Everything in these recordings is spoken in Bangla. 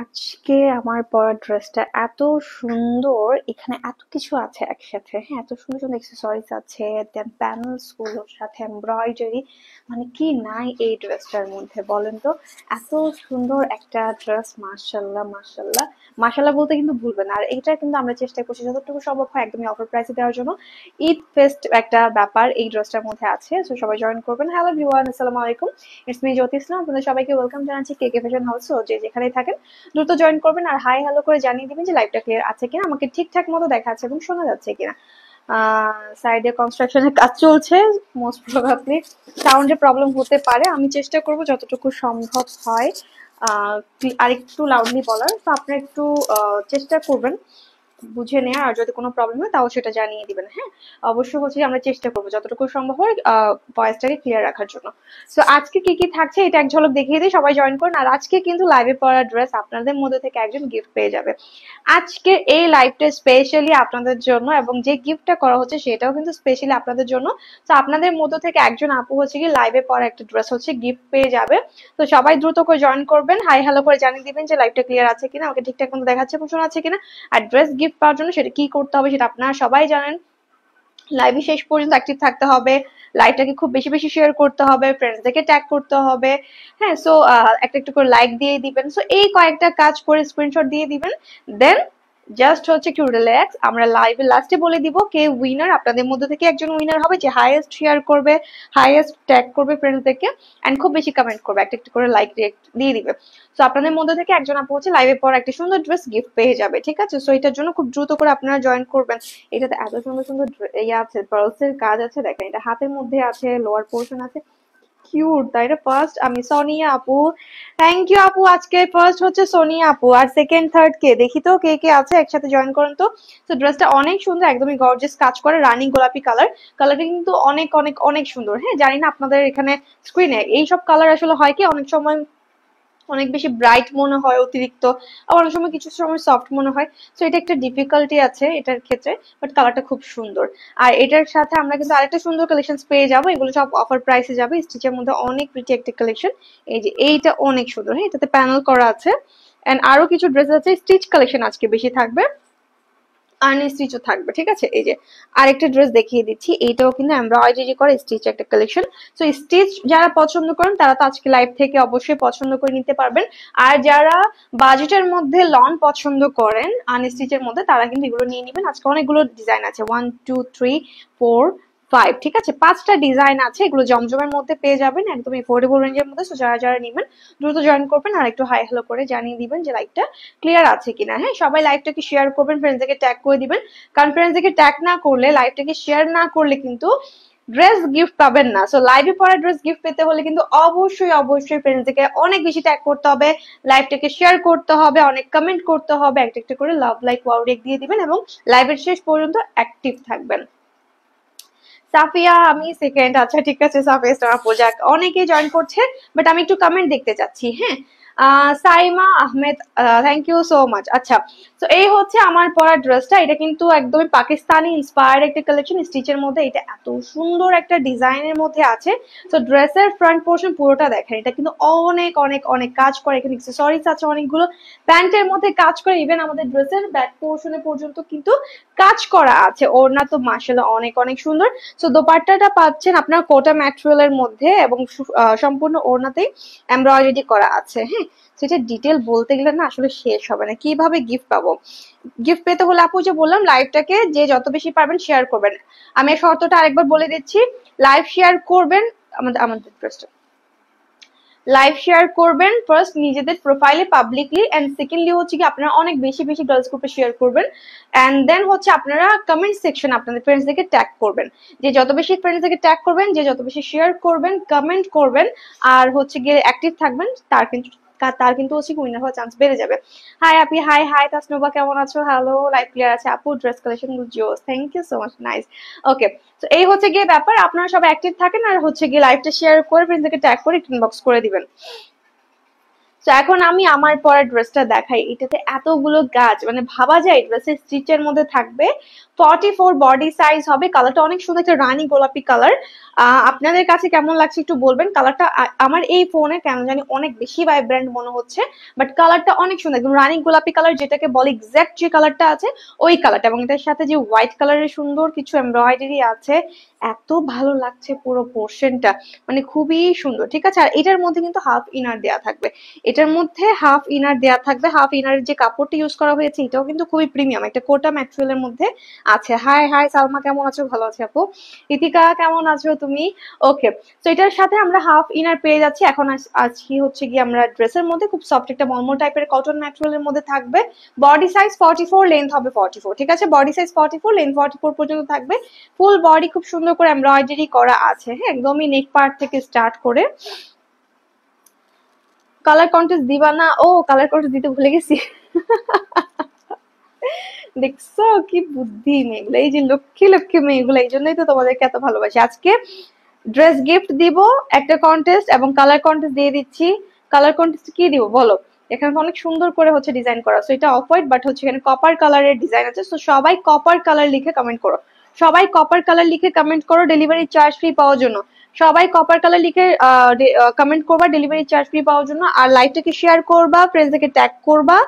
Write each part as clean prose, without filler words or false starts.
আজকে আমার পরা ড্রেসটা এত সুন্দর, এখানে এত কিছু আছে একসাথে। হ্যাঁ, এত সুন্দর সুন্দর অ্যাক্সেসরিজ আছে, দেন প্যানেলস গুলোর সাথে এমব্রয়ডারি, মানে কি নাই এই ড্রেসটার মধ্যে বলেন তো। এত সুন্দর একটা ড্রেস, মাশাল্লাহ মাশাল্লাহ। মাশাল্লাহ বলতে কিন্তু ভুলবেন। আর এইটা কিন্তু আমরা চেষ্টা করছি যতটুকু সম্ভব হয় একদমই অফার প্রাইসে দেওয়ার জন্য। ঈদ ফেস্ট একটা ব্যাপার এই ড্রেসটার মধ্যে আছে, তো সবাই জয়েন করবেন। হ্যালো ভিউয়ার, আসসালামু আলাইকুম। ইটস মি জ্যোতি ইসলাম, আপনাদের সবাইকে ওয়েলকাম জানাচ্ছি কে কে ফ্যাশন হাউস। যে যেখানেই থাকেন দ্রুত জয়েন করবেন আর হাই হ্যালো করে জানিয়ে দিবেন যে লাইভটা ক্লিয়ার আছে কিনা, আমাকে ঠিকঠাক মতো দেখা যাচ্ছে এবং শোনা যাচ্ছে কিনা। সাইডে কনস্ট্রাকশনের কাজ চলছে, মোস্ট প্রবাবলি সাউন্ডের প্রবলেম হতে পারে। আমি চেষ্টা করব যতটুকু সম্ভব হয় আরেকটু লাউডলি বলার, তো আপনারা একটু চেষ্টা করবেন বুঝে নেওয়া, আর যদি কোনো প্রবলেম হয় তাও সেটা জানিয়ে দিবেন। হ্যাঁ, অবশ্যই হচ্ছে আমরা চেষ্টা করবো যতটুকু সম্ভব হয় ভয়েসটাকে ক্লিয়ার রাখার জন্য। তো আজকে কি কি থাকছে এটা এক ঝলক দেখিয়ে দিই, সবাই জয়েন করুন। আর আজকে কিন্তু লাইভে পড়া ড্রেস আপনাদের মধ্যে থেকে একজন গিফট পেয়ে যাবে আজকে এই লাইভটা স্পেশালি আপনাদের জন্য, এবং যে গিফটটা করা হচ্ছে সেটাও কিন্তু স্পেশালি আপনাদের জন্য। তো আপনাদের মধ্যে থেকে একজন আপু হচ্ছে কি লাইভে পড়া একটা ড্রেস হচ্ছে গিফট পেয়ে যাবে। তো সবাই দ্রুত করে জয়েন করবেন, হাই হ্যালো করে জানিয়ে দিবেন যে লাইভটা ক্লিয়ার আছে কিনা, আমাকে ঠিকঠাক মতো দেখাচ্ছে এবং শোনা আছে কিনা। আর ড্রেস গিফট পাওয়ার জন্য সেটা কি করতে হবে সেটা আপনারা সবাই জানেন। লাইভে শেষ পর্যন্ত অ্যাক্টিভ থাকতে হবে, লাইভটাকে খুব বেশি বেশি শেয়ার করতে হবে, ফ্রেন্ডসদেরকে ট্যাগ করতে হবে। হ্যাঁ, সো একটা একটু করে লাইক দিয়ে দিবেন। সো এই কয়েকটা কাজ করে স্ক্রিনশট দিয়ে দিবেন, দেন জাস্ট হচ্ছে একটু রিল্যাক্স। আমরা লাইভে লাস্টে বলে দিব কে উইনার। আপনাদের মধ্যে থেকে একজন উইনার হবে যে হাইয়েস্ট শেয়ার করবে, হাইয়েস্ট ট্যাগ করবে ফ্রেন্ডসদেরকে, এন্ড খুব বেশি কমেন্ট করবে, একটা একটু করে লাইক দিয়ে দিবে। সো আপনাদের মধ্যে থেকে একজন আপু হচ্ছে লাইভে পর একটা সুন্দর ড্রেস গিফট পেয়ে যাবে। ঠিক আছে, সো এটার জন্য খুব দ্রুত করে আপনারা জয়েন করবেন। এটাতে এত সুন্দর সুন্দর ইয়ে আছে, পার্লস এর কাজ আছে, দেখেন এটা হাতের মধ্যে আছে, লোয়ার পোর্শন আছে, কিউট তাই না। ফার্স্ট আমি সোনিয়া আপু, থ্যাংক ইউ আপু। আজকে ফার্স্ট হচ্ছে সোনিয়া আপু, আর সেকেন্ড থার্ড কে দেখি তো কে কে আছে, একসাথে জয়েন করেন তো। তো ড্রেসটা অনেক সুন্দর, একদমই গর্জিয়াস কাজ করে, রানী গোলাপি কালার। কালারটা কিন্তু অনেক অনেক অনেক সুন্দর। হ্যাঁ, জানি না আপনাদের এখানে স্ক্রিনে এইসব কালার আসলে হয় কি অনেক সময় অনেক বেশি ব্রাইট মনে হয় অতিরিক্ত, আবার অনেক সময় কিছু সময় সফট মনে হয়। তো এটা একটা ডিফিকাল্টি আছে এটার ক্ষেত্রে, বাট কালারটা খুব সুন্দর। আর এটার সাথে আমরা কিন্তু আরেকটা সুন্দর কালেকশন পেয়ে যাবো, এগুলো সব অফার প্রাইসে যাবে। স্টিচের মধ্যে অনেক প্রিটি একটা কালেকশন, এই যে এইটা অনেক সুন্দর। হ্যাঁ, এটাতে প্যানেল করা আছে, এন্ড আরো কিছু ড্রেস আছে। স্টিচ কালেকশন আজকে বেশি থাকবে, আনস্টিচও থাকবে। ঠিক আছে, এই যে আরেকটা ড্রেস দেখিয়ে দিচ্ছি, এইটাও কিন্তু এমব্রয়ডারি করে স্টিচ একটা কালেকশন। সো স্টিচ যারা পছন্দ করেন তারা তো আজকে লাইভ থেকে অবশ্যই পছন্দ করে নিতে পারবেন। আর যারা বাজেটের মধ্যে লন পছন্দ করেন আনস্টিচের মধ্যে, তারা কিন্তু এগুলো নিয়ে নেবেন। আজকে অনেকগুলো ডিজাইন আছে, 1 2 3 4 5, ঠিক আছে, 5টা ডিজাইন আছে। এগুলো জমজমের মধ্যে পেয়ে যাবেন, একদম এফোর্ডেবল রেঞ্জের মধ্যে। সো যারা যারা নেবেন দ্রুত জয়েন করবেন, আর একটু হাই হ্যালো করে জানিয়ে দিবেন যে লাইভটা ক্লিয়ার আছে কিনা। হ্যাঁ, সবাই লাইভটাকে শেয়ার করবেন, ফ্রেন্ডসদেরকে ট্যাগ করে দিবেন। কারণ ফ্রেন্ডসদেরকে ট্যাগ না করলে, লাইভটাকে শেয়ার না করলে কিন্তু ড্রেস গিফট পাবেন না। সো লাইভে পড়া ড্রেস গিফট পেতে হলে কিন্তু অবশ্যই অবশ্যই ফ্রেন্ডসদেরকে অনেক বেশি ট্যাগ করতে হবে, লাইভটাকে শেয়ার করতে হবে, অনেক কমেন্ট করতে হবে, একটা একটা করে লাভ লাইক ওয়াও রেক দিয়ে দিবেন, এবং লাইভের শেষ পর্যন্ত অ্যাক্টিভ থাকবেন। সাফিয়া আমি সেকেন্ড, আচ্ছা ঠিক আছে সাফিয়া স্টার পূজা, অনেকেই জয়েন করছে, বাট আমি একটু কমেন্ট দেখতে চাচ্ছি। হ্যাঁ, Saima Ahmed, thank you so much. আচ্ছা, তো এই হচ্ছে আমার পরা ড্রেসটা, এটা কিন্তু একদমই পাকিস্তানি ইন্সপায়ার্ড একটা কালেকশন স্টিচের মধ্যে। এটা এত সুন্দর একটা ডিজাইনের মধ্যে আছে। তো ড্রেসের ফ্রন্ট পোর্শন পুরোটা দেখেন, এটা কিন্তু অনেক অনেক অনেক কাজ করে, এখানে অ্যাক্সেসরিজ আছে অনেকগুলো, প্যান্টের মধ্যে কাজ করে, ইভেন আমাদের ড্রেসের ব্যাক পোর্শনে পর্যন্ত কিন্তু কাজ করা আছে। ওড়না তো মাশাআল্লাহ অনেক অনেক সুন্দর। সো দোপাট্টাটা পাচ্ছেন আপনার কোটা ম্যাটেরিয়ালের মধ্যে, এবং সম্পূর্ণ ওড়নাতেই এমব্রয়ডারি করা আছে। হ্যাঁ, সেটা ডিটেল বলতে গেলে না আসলে শেষ হবে না। কিভাবে গিফট পাবো, গিফট পেতে হলে আপু যে বললাম লাইভটাকে যে যত বেশি পারবেন শেয়ার করবেন। আমি শর্তটা আরেকবার বলে দিচ্ছি, লাইভ শেয়ার করবেন, আমাদের আমাদের লাইভ শেয়ার করবেন ফার্স্ট নিজেদের প্রোফাইলে পাবলিকলি, এন্ড সেকেন্ডলি হচ্ছে কি আপনারা অনেক বেশি বেশি গার্লস গ্রুপে শেয়ার করবেন, এন্ড দেন হচ্ছে আপনারা কমেন্ট সেকশন আপনাদের ফ্রেন্ডসদেরকে ট্যাগ করবেন। যে যত বেশি ফ্রেন্ডসদেরকে ট্যাগ করবেন, যে যত বেশি শেয়ার করবেন, কমেন্ট করবেন, আর হচ্ছে গিয়ে অ্যাক্টিভ থাকবেন, তার কিন্তু হচ্ছে উইনার হওয়ার চান্স বেড়ে যাবে। হাই আপি, হাই হাই তাসনুবা, কেমন আছো? হ্যালো, লাইভ ক্লিয়ার আছে আপু, ড্রেস কালেকশন গুলো জোস, thank you so much, nice. Okay, তো এই হচ্ছে গিয়ে ব্যাপার, আপনারা সবাই অ্যাক্টিভ থাকেন, আর হচ্ছে গিয়ে লাইভটা শেয়ার করে ফ্রেন্ডসদেরকে ট্যাগ করে ইনবক্স করে দিবেন। তো এখন আমি আমার পরা ড্রেসটা দেখাই। এটাতে এতগুলো গাছ, মানে ভাবা যায় ড্রেসের স্টিচের মধ্যে থাকবে। 44 বডি সাইজ হবে, কালারটা অনেক সুন্দর, একটা রানী গোলাপি কালার। আপনাদের কাছে কেমন লাগছে একটু বলবেন। কালারটা আমার এই ফোনে কেন জানি অনেক বেশি ভাইব্রেন্ট মনে হচ্ছে, বাট কালারটা অনেক সুন্দর, একদম রানী গোলাপি কালার যেটাকে বলে, এক্সাক্ট যে কালারটা আছে ওই কালারটা, এবং এটার সাথে যে হোয়াইট কালারের সুন্দর কিছু এমব্রয়ডারি আছে, এত ভালো লাগছে পুরো পোর্শনটা, মানে খুবই সুন্দর। ঠিক আছে, আর এটার মধ্যে কিন্তু হাফ ইনার দেয়া থাকবে, এটার মধ্যে হাফ ইনার দেয়া থাকবে। হাফ ইনারের যে কাপড়টা ইউজ করা হয়েছে এটাও কিন্তু খুবই প্রিমিয়াম, একটা কোটা ম্যাটেরিয়ালের মধ্যে আছে। হাই হাই সালমা, কেমন আছো? ভালো আছি আপু। ইতিকা কেমন আছো তুমি? ওকে, তো এটার সাথে আমরা হাফ ইনার পেয়ে যাচ্ছি। এখন আজকে হচ্ছে গিয়ে আমরা ড্রেসের মধ্যে খুব সফট একটা মলমল টাইপের কটন ম্যাটেরিয়ালের মধ্যে থাকবে। বডি সাইজ 44, লেন্থ হবে 44। ঠিক আছে, বডি সাইজ 44, লেন্থ 44 পর্যন্ত থাকবে। ফুল বডি খুব সুন্দর করে এমব্রয়ডারি করা আছে, হ্যাঁ, একদমই নেক পার্ট থেকে স্টার্ট করে। কালার কন্টেস্ট দিবা না? ও, কালার কন্টেস্ট দিতে ভুলে গেছি। দেখছো কি বুদ্ধি মেয়েগুলো, এই যে লক্ষ্মী লক্ষ্মী মেয়েগুলো, এই জন্যই তো তোমাদেরকে এত ভালোবাসি। আজকে ড্রেস গিফট দিব, একটা কন্টেস্ট এবং কালার কন্টেস্ট দিয়ে দিচ্ছি। কালার কন্টেস্ট কি দিব বলো? এখানে তো অনেক সুন্দর করে হচ্ছে ডিজাইন করা, সো এটা অফ হোয়াইট বাট হচ্ছে এখানে কপার কালারের ডিজাইন আছে। সো সবাই কপার কালার লিখে কমেন্ট করো, সবাই কপার কালার লিখে কমেন্ট করো ডেলিভারি চার্জ ফ্রি পাওয়ার জন্য। সবাই কপার কালার লিখে কমেন্ট করবা ডেলিভারি চার্জ ফ্রি পাওয়ার জন্য, আর লাইভটাকে শেয়ার করবা, ফ্রেন্ডসদেরকে ট্যাগ করবা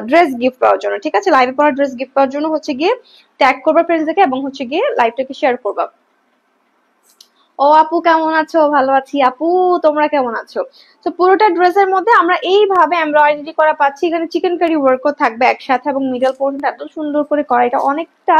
ড্রেস গিফট পাওয়ার জন্য। ঠিক আছে, লাইভে পড়া ড্রেস গিফট পাওয়ার জন্য হচ্ছে গিয়ে ট্যাগ করবা ফ্রেন্ডসদেরকে এবং হচ্ছে গিয়ে লাইভটাকে শেয়ার করবা। ও আপু কেমন আছো? ভালো আছি আপু, তোমরা কেমন আছো? তো পুরোটা ড্রেসের মধ্যে আমরা এইভাবে এমব্রয়ডারি করা পাচ্ছি, এখানে চিকেন কারি ওয়ার্কও থাকবে একসাথে, এবং মিডল পোর্শনটা এত সুন্দর করে করা, এটা অনেকটা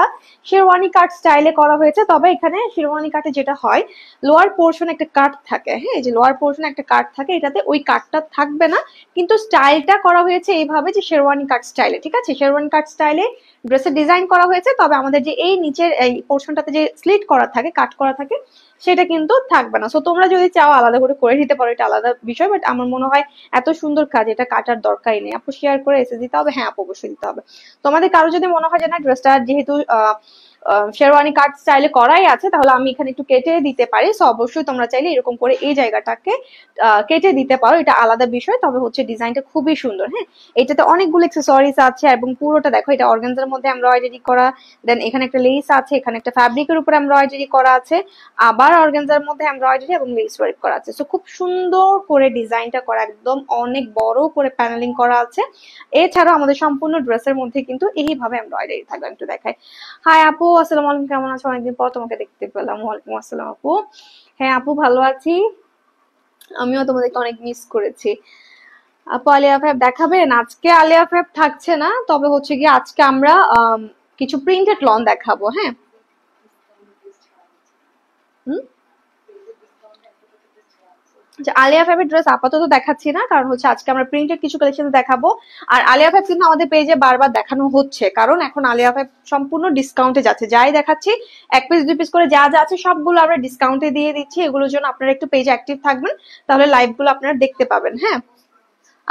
শেরওয়ানি কাট স্টাইলে করা হয়েছে। তবে এখানে শেরওয়ানি কাটে যেটা হয়, লোয়ার পোর্শনে একটা কাট থাকে, হ্যাঁ, এই যে লোয়ার পোর্শনে একটা কাট থাকে, এটাতে ওই কাটটা থাকবে না, কিন্তু স্টাইলটা করা হয়েছে এইভাবে যে শেরওয়ানি কাট স্টাইলে। ঠিক আছে, শেরওয়ানি কাট স্টাইলে ড্রেসের ডিজাইন করা হয়েছে। তবে আমাদের যে এই নিচের এই পোর্শনটাতে যে স্লিট করা থাকে, কাট করা থাকে, সেটা কিন্তু থাকবে না। সো তোমরা যদি চাও আলাদা করে নিতে পারো, এটা আলাদা বিষয়, বাট আমার মনে হয় এত সুন্দর কাজ, এটা কাটার দরকারই নেই। আপু শেয়ার করে এসে দিতে হবে? হ্যাঁ আপু, অবশ্যই দিতে হবে। তোমাদের কারো যদি মনে হয় যে না ড্রেসটা যেহেতু শেরওয়ানি কাট স্টাইলে করাই আছে, তাহলে আমি এখানে একটু কেটে দিতে পারি, সো অবশ্যই তোমরা চাইলে এরকম করে এই জায়গাটাকে কেটে দিতে পারো, এটা আলাদা বিষয়। তবে হচ্ছে ডিজাইনটা খুবই সুন্দর, হ্যাঁ, এটাতে অনেকগুলো অ্যাক্সেসরিজ আছে, এবং পুরোটা দেখো এটা অর্গানজার মধ্যে এমব্রয়ডারি করা, দেন এখানে একটা লেস আছে, এখানে একটা ফ্যাব্রিকের উপর এমব্রয়ডারি করা আছে, আবার অর্গানজার মধ্যে এমব্রয়ডারি এবং লেস ওয়ার্ক করা আছে। সো খুব সুন্দর করে ডিজাইনটা করা, একদম অনেক বড় করে প্যানেলিং করা আছে। এছাড়াও আমাদের সম্পূর্ণ ড্রেসের মধ্যে কিন্তু এইভাবে এমব্রয়ডারি থাকবে। একটু দেখাই। হাই আপু, আসসালামু আলাইকুম, কেমন আছো? অনেকদিন পর তোমাকে দেখতে পেলাম। ওয়ালাইকুম আসসালাম আপু। হ্যাঁ আপু, ভালো আছি, আমিও তোমাদেরকে অনেক মিস করেছি। আপু আলিয়া ভাই দেখাবেন? আজকে আলিয়া ভাই থাকছে না, তবে হচ্ছে গিয়ে আজকে আমরা কিছু প্রিন্টেড লন দেখাবো, হ্যাঁ। হুম, আচ্ছা, আলিয়া ভাইয়ের ড্রেস আপাতত দেখাচ্ছি না, কারণ হচ্ছে আজকে আমরা প্রিন্টেড কিছু কালেকশন দেখাবো। আর আলিয়া ভাই কিন্তু আমাদের পেজে বারবার দেখানো হচ্ছে, কারণ এখন আলিয়া ভাই সম্পূর্ণ ডিসকাউন্টে যাচ্ছে, যাই দেখাচ্ছি 1 পিস 2 পিস করে যা যা আছে সবগুলো আমরা ডিসকাউন্টে দিয়ে দিচ্ছি। এগুলোর জন্য আপনারা একটু পেজে অ্যাক্টিভ থাকবেন, তাহলে লাইভ গুলো আপনারা দেখতে পাবেন, হ্যাঁ।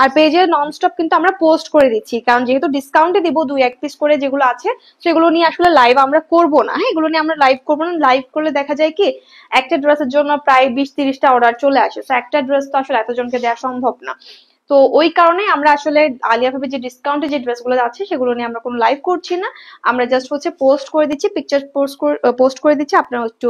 আর পেজে ননস্টপ কিন্তু আমরা পোস্ট করে দিচ্ছি, কারণ যেহেতু ডিসকাউন্টে দিব 2-1 পিস করে যেগুলো আছে, সেগুলো নিয়ে আসলে লাইভ আমরা করব না, হ্যাঁ, এগুলো নিয়ে আমরা লাইভ করবো না। লাইভ করলে দেখা যায় কি, একটা ড্রেসের জন্য প্রায় 20-30টা অর্ডার চলে আসে, তো একটা ড্রেস তো আসলে এতজনকে দেওয়া সম্ভব না। তো ওই কারণে আমরা আসলে আলিয়া ভাবে যে ডিসকাউন্টে যে ড্রেসগুলো আছে সেগুলো নিয়ে আমরা কোনো লাইভ করছি না, আমরা জাস্ট হচ্ছে পোস্ট করে দিচ্ছি, পিকচার পোস্ট করে দিচ্ছি, আপনারা একটু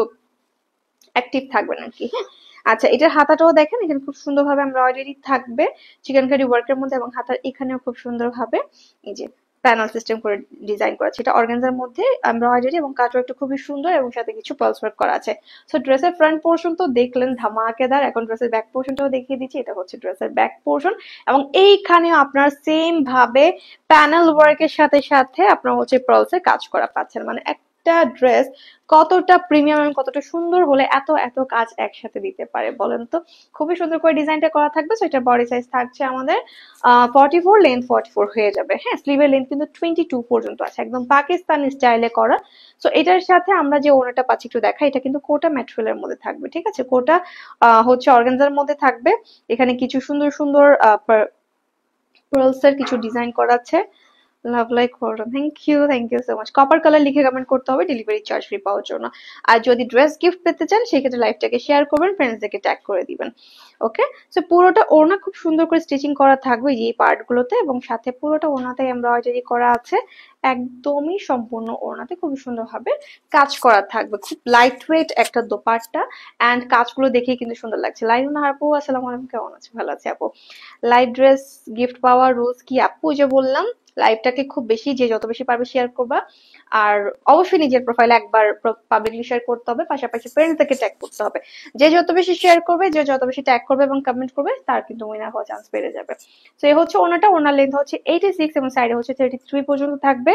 অ্যাক্টিভ থাকবেন আর কি, হ্যাঁ। আচ্ছা, এটার হাতাটাও দেখেন, এখানে খুব সুন্দরভাবে এমব্রয়ডারি থাকবে চিকেন কারি ওয়ার্কের মধ্যে, এবং হাতার এখানেও খুব সুন্দরভাবে এই যে প্যানেল সিস্টেম করে ডিজাইন করা আছে। এটা অর্গানজার মধ্যে এমব্রয়ডারি এবং কাটওয়ার্কটা খুবই সুন্দর, এবং সাথে কিছু পার্লস ওয়ার্ক করা আছে। সো ড্রেসের ফ্রন্ট পোর্শন তো দেখলেন ধামাকেদার, এখন ড্রেসের ব্যাক পোর্শনটাও দেখিয়ে দিচ্ছি। এটা হচ্ছে ড্রেসের ব্যাক পোর্শন, এবং এইখানেও আপনার সেম ভাবে প্যানেল ওয়ার্কের সাথে সাথে আপনার হচ্ছে পার্লসের কাজ করা পাচ্ছেন। মানে একটা ড্রেস কতটা প্রিমিয়াম এবং কতটা সুন্দর হলে এত এত কাজ একসাথে দিতে পারে বলেন তো। খুবই সুন্দর করে ডিজাইনটা করা থাকবে। সো এটা বডি সাইজ থাকছে আমাদের 44, লেন্থ 44 হয়ে যাবে, হ্যাঁ। স্লিভের লেন্থ কিন্তু 22 পর্যন্ত আছে, একদম পাকিস্তানি স্টাইলে করা। সো এটার সাথে আমরা যে ওড়নাটা পাচ্ছি একটু দেখা, এটা কিন্তু কোটা ম্যাটেরিয়ালের মধ্যে থাকবে, ঠিক আছে। কোটা হচ্ছে অর্গানজার মধ্যে থাকবে। এখানে কিছু সুন্দর সুন্দর পার্লস এর কিছু ডিজাইন করা আছে, লাভ লাইক করুন, thank you so much. Copper colour লিখে কমেন্ট করতে হবে ডেলিভারি চার্জ ফ্রি পাওয়ার জন্য। আর যদি ড্রেস গিফট পেতে চান সেক্ষেত্রে লাইভটাকে শেয়ার করবেন, ফ্রেন্ডসদেরকে ট্যাগ করে দিবেন। ওকে, সো পুরোটা ওড়না খুব সুন্দর করে স্টিচিং করা থাকবে এই পার্ট গুলোতে, এবং সাথে পুরোটা ওড়নাতে এমব্রয়ডারি করা আছে। একদমই সম্পূর্ণ ওড়নাতে খুবই সুন্দর ভাবে কাজ করা থাকবে, খুব লাইট ওয়েট একটা দোপাট্টা। এন্ড কাজগুলো দেখেই কিন্তু সুন্দর লাগছে। লাইলুনা আপু আসসালামু আলাইকুম, কেমন আছে? ভালো আছে আপু। লাইভ ড্রেস গিফট পাওয়ার রুলস কি আপু? যে বললাম, লাইভটাকে খুব বেশি, যে যত বেশি পারবে শেয়ার করবা। আর অবশ্যই নিজের প্রোফাইলে একবার পাবলিকলি শেয়ার করতে হবে, পাশাপাশি ফ্রেন্ডসদেরকে ট্যাগ করতে হবে। যে যত বেশি শেয়ার করবে, যে যত বেশি ট্যাগ করবে এবং কমেন্ট করবে, তার কিন্তু উইনার হওয়ার চান্স বেড়ে যাবে। তো এই হচ্ছে ওনাটা, ওনার লেন্থ হচ্ছে 86 এবং সাইডে হচ্ছে 33 পর্যন্ত থাকবে।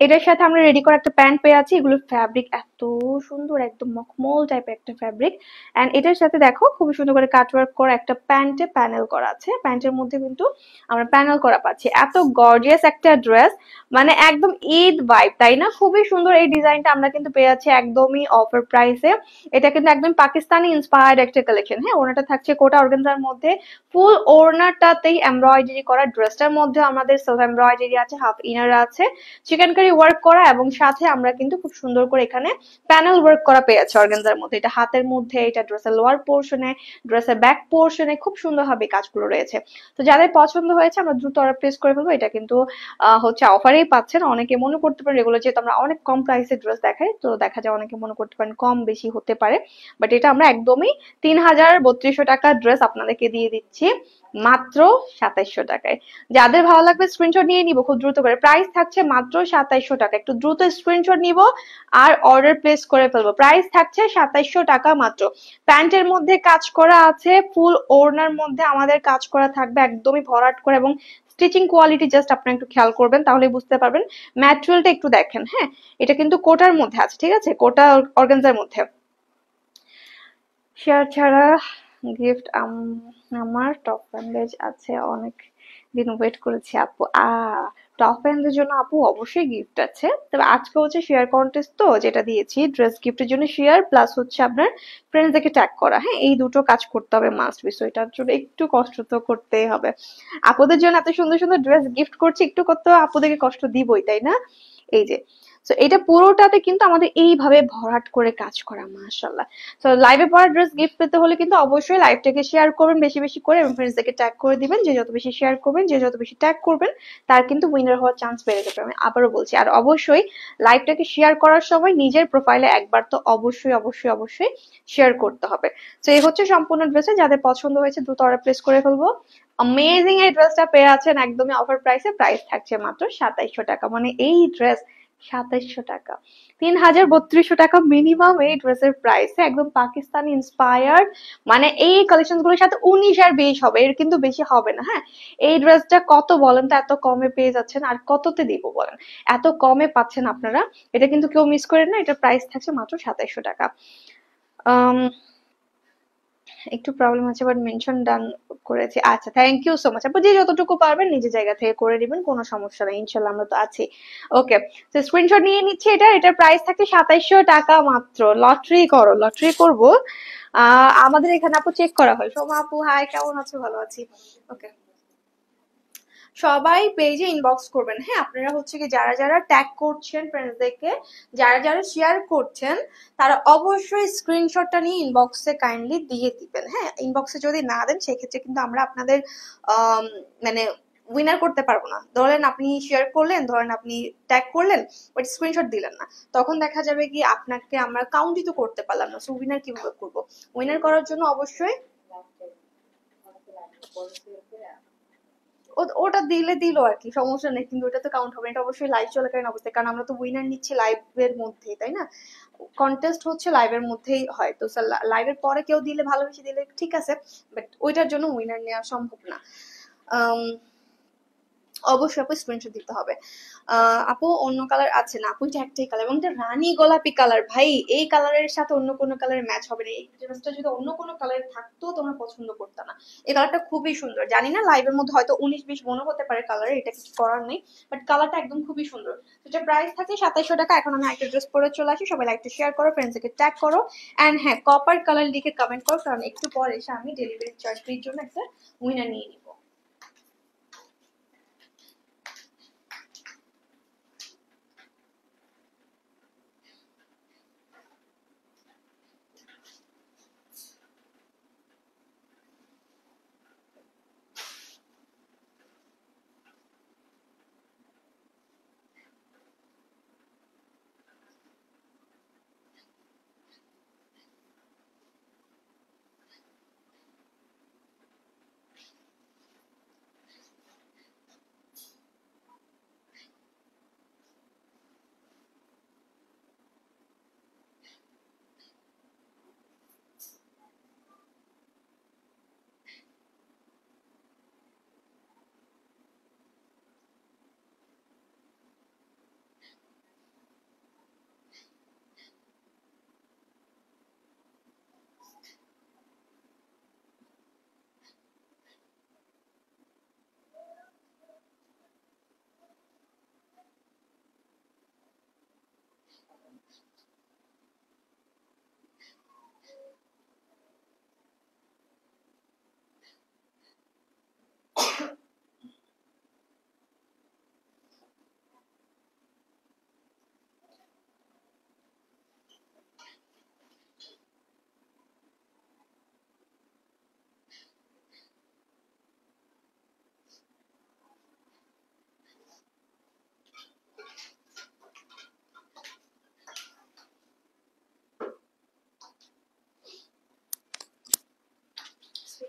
এটার সাথে আমরা রেডি করা একটা প্যান্ট পেয়ে আছি। এগুলোর ফ্যাব্রিক এত সুন্দর, একদম মখমল টাইপের একটা ফ্যাব্রিক। এন্ড এটার সাথে দেখো খুবই সুন্দর করে কাটওয়ার্ক করা একটা প্যান্টে প্যানেল করা আছে। প্যান্টের মধ্যে কিন্তু আমরা প্যানেল করা পাচ্ছি। এত গর্জিয়াস একটা ড্রেস, মানে একদম ঈদ ভাইব, তাই না? খুবই সুন্দর এই ডিজাইনটা আমরা কিন্তু পেয়ে যাচ্ছি একদমই অফার প্রাইসে। এটা কিন্তু একদম পাকিস্তানি ইন্সপায়ার্ড একটা কালেকশন। হ্যাঁ, ওনাটা থাকছে কোটা অর্গানজার মধ্যে, ফুল ওড়নাটাতেই এমব্রয়ডারি করা। ড্রেসটার মধ্যে আমাদের সেলফ এমব্রয়ডারি আছে, হাফ ইনার আছে, চিকেন কারি ওয়ার্ক করা, এবং সাথে আমরা কিন্তু খুব সুন্দর করে এখানে প্যানেল ওয়ার্ক করা পেয়েছি অর্গানজার মধ্যে। এটা হাতের মধ্যে, এটা ড্রেসের লোয়ার পোর্শনে, ড্রেসের ব্যাক পোর্শনে খুব সুন্দরভাবে কাজগুলো রয়েছে। তো যাদের পছন্দ হয়েছে আমরা দ্রুত অর্ডার প্লেস করে ফেলবো। এটা কিন্তু হচ্ছে অফারেই পাচ্ছেন। অনেকে মনে করতে পারেন এগুলো যেহেতু আমরা অনেক কম প্রাইসে ড্রেস দেখাই, তো দেখা যায় অনেকে মনে করতে পারেন কম বেশি হতে পারে, বাট এটা আমরা একদমই 3032 টাকা ড্রেস আপনাদেরকে দিয়ে দিচ্ছি মাত্র 2700 টাকায়। যাদের ভালো লাগবে স্ক্রিনশট নিয়ে নিব খুব দ্রুত করে। প্রাইস থাকছে মাত্র 2700 টাকা। একটু দ্রুত স্ক্রিনশট নিব আর অর্ডার প্লেস করে ফেলবো। প্রাইস থাকছে 2700 টাকা মাত্র। প্যান্টের মধ্যে কাজ করা আছে, ফুল ওড়নার মধ্যে আমাদের কাজ করা থাকবে একদমই ভরাট করে, এবং স্টিচিং কোয়ালিটি জাস্ট আপনারা একটু খেয়াল করবেন, তাহলে বুঝতে পারবেন। ম্যাটেরিয়ালটা একটু দেখেন। হ্যাঁ, এটা কিন্তু কোটার মধ্যে আছে, ঠিক আছে, কোটা অর্গানজার মধ্যে। শেয়ার ছাড়া গিফট আমার টপ ব্যান্ডেজ আছে, অনেক দিন ওয়েট করেছি আপু। টপ ব্যান্ডের জন্য আপু অবশ্যই গিফট আছে, তবে আজকে হচ্ছে শেয়ার কন্টেস্ট, তো যেটা দিয়েছি ড্রেস গিফটের জন্য শেয়ার প্লাস হচ্ছে আপনার ফ্রেন্ডসদেরকে ট্যাগ করা। হ্যাঁ, এই দুটো কাজ করতে হবে মাস্ট বি, সো এটার জন্য একটু কষ্ট তো করতেই হবে। আপুদের জন্য এত সুন্দর সুন্দর ড্রেস গিফট করছি, একটু করতে আপুদেরকে কষ্ট দিবই, তাই না? এই যে, তো এটা পুরোটাতে কিন্তু আমাদের এইভাবে ভরাট করে কাজ করা, মাশাআল্লাহ। তো লাইভে পড়া ড্রেস গিফট পেতে হলে কিন্তু অবশ্যই লাইভটাকে শেয়ার করবেন বেশি বেশি করে, এবং ফ্রেন্ডসদেরকে ট্যাগ করে দিবেন। যে যত বেশি শেয়ার করবেন, যে যত বেশি ট্যাগ করবেন, তার কিন্তু উইনার হওয়ার চান্স বেড়ে যাবে। আমি আবারও বলছি, আর অবশ্যই লাইভটাকে শেয়ার করার সময় নিজের প্রোফাইলে একবার তো অবশ্যই অবশ্যই অবশ্যই শেয়ার করতে হবে। তো এই হচ্ছে সম্পূর্ণ ড্রেসে, যাদের পছন্দ হয়েছে দ্রুত অর্ডার প্লেস করে ফেলবো। অ্যামেজিং এই ড্রেসটা পেয়ে আছেন একদমই অফার প্রাইসে। প্রাইস থাকছে মাত্র 2700 টাকা। মানে এই ড্রেস 2700 টাকা, 3032 টাকা মিনিমাম এই ড্রেসের প্রাইস। একদম পাকিস্তানি ইন্সপায়ার্ড, মানে এই কালেকশন গুলোর সাথে 19 আর 20 হবে, এর কিন্তু বেশি হবে না। হ্যাঁ, এই ড্রেসটা কত বলেন তো, এত কমে পেয়ে যাচ্ছেন, আর কততে দিব বলেন? এত কমে পাচ্ছেন আপনারা, এটা কিন্তু কেউ মিস করেন না। এটার প্রাইস থাকছে মাত্র 2700 টাকা। আম, একটু প্রবলেম আছে, বাট মেনশন ডান করেছি। আচ্ছা, থ্যাংক ইউ সো মাচ আপু। যে যতটুকু পারবেন নিজের জায়গা থেকে করে দিবেন, কোনো সমস্যা নেই, ইনশাল্লাহ আমরা তো আছি। ওকে, তো স্ক্রিনশট নিয়ে নিচ্ছি। এটার প্রাইস থাকে 2700 টাকা মাত্র। লটারি করো, লটারি করবো। আমাদের এখানে আপু চেক করা হয়। সোমা আপু হাই, কেমন আছো? ভালো আছি। ওকে, সবাই পেজে ইনবক্স করবেন। হ্যাঁ, আপনারা হচ্ছে কি যারা যারা ট্যাগ করছেন ফ্রেন্ডসদেরকে, যারা যারা শেয়ার করছেন, তারা অবশ্যই স্ক্রিনশটটা নিয়ে ইনবক্সে কাইন্ডলি দিয়ে দিবেন। হ্যাঁ, ইনবক্সে যদি না দেন সেক্ষেত্রে কিন্তু আমরা আপনাদের মানে উইনার করতে পারবো না। ধরেন আপনি শেয়ার করলেন, ধরেন আপনি ট্যাগ করলেন, বাট স্ক্রিনশট দিলেন না, তখন দেখা যাবে কি আপনাকে আমরা কাউন্টই তো করতে পারলাম না। সো উইনার কিভাবে করবো? উইনার করার জন্য অবশ্যই ওটা দিলে দিল আর কি, সমস্যা নেই, কিন্তু ওটা তো কাউন্ট হবে না। এটা অবশ্যই লাইভ চলাকালীন অবস্থায়, কারণ আমরা তো উইনার নিচ্ছি লাইভের মধ্যেই, তাই না? কন্টেস্ট হচ্ছে লাইভের মধ্যেই হয়, তো লাইভের পরে কেউ দিলে, ভালোবেসে দিলে ঠিক আছে, বাট ওইটার জন্য উইনার নেওয়া সম্ভব না। অবশ্যই আপু স্ক্রিনশট দিতে হবে। আপু অন্য কালার আছে না? আপু এটা একটাই কালার, এবং এটা রানী গোলাপি কালার। ভাই, এই কালারের সাথে অন্য কোনো কালারের ম্যাচ হবে না। এই ড্রেসটা যদি অন্য কোনো কালার থাকতো তোমরা পছন্দ করতে না। এই কালারটা খুবই সুন্দর। জানি না লাইভের মধ্যে হয়তো 19-20 মনে হতে পারে কালার, এটা কিছু করার নেই, বাট কালারটা একদম খুবই সুন্দর। এটা প্রাইস থাকে 2700 টাকা। এখন আমি একটা ড্রেস পরে চলে আসি। সবাই লাইকটা শেয়ার করো, ফ্রেন্ডসকে ট্যাগ করো, এন্ড হ্যাঁ, কপার কালার লিখে কমেন্ট করো, কারণ একটু পরে এসে আমি ডেলিভারি চার্জ ফ্রির জন্য একটা উইনার নিয়ে নিব।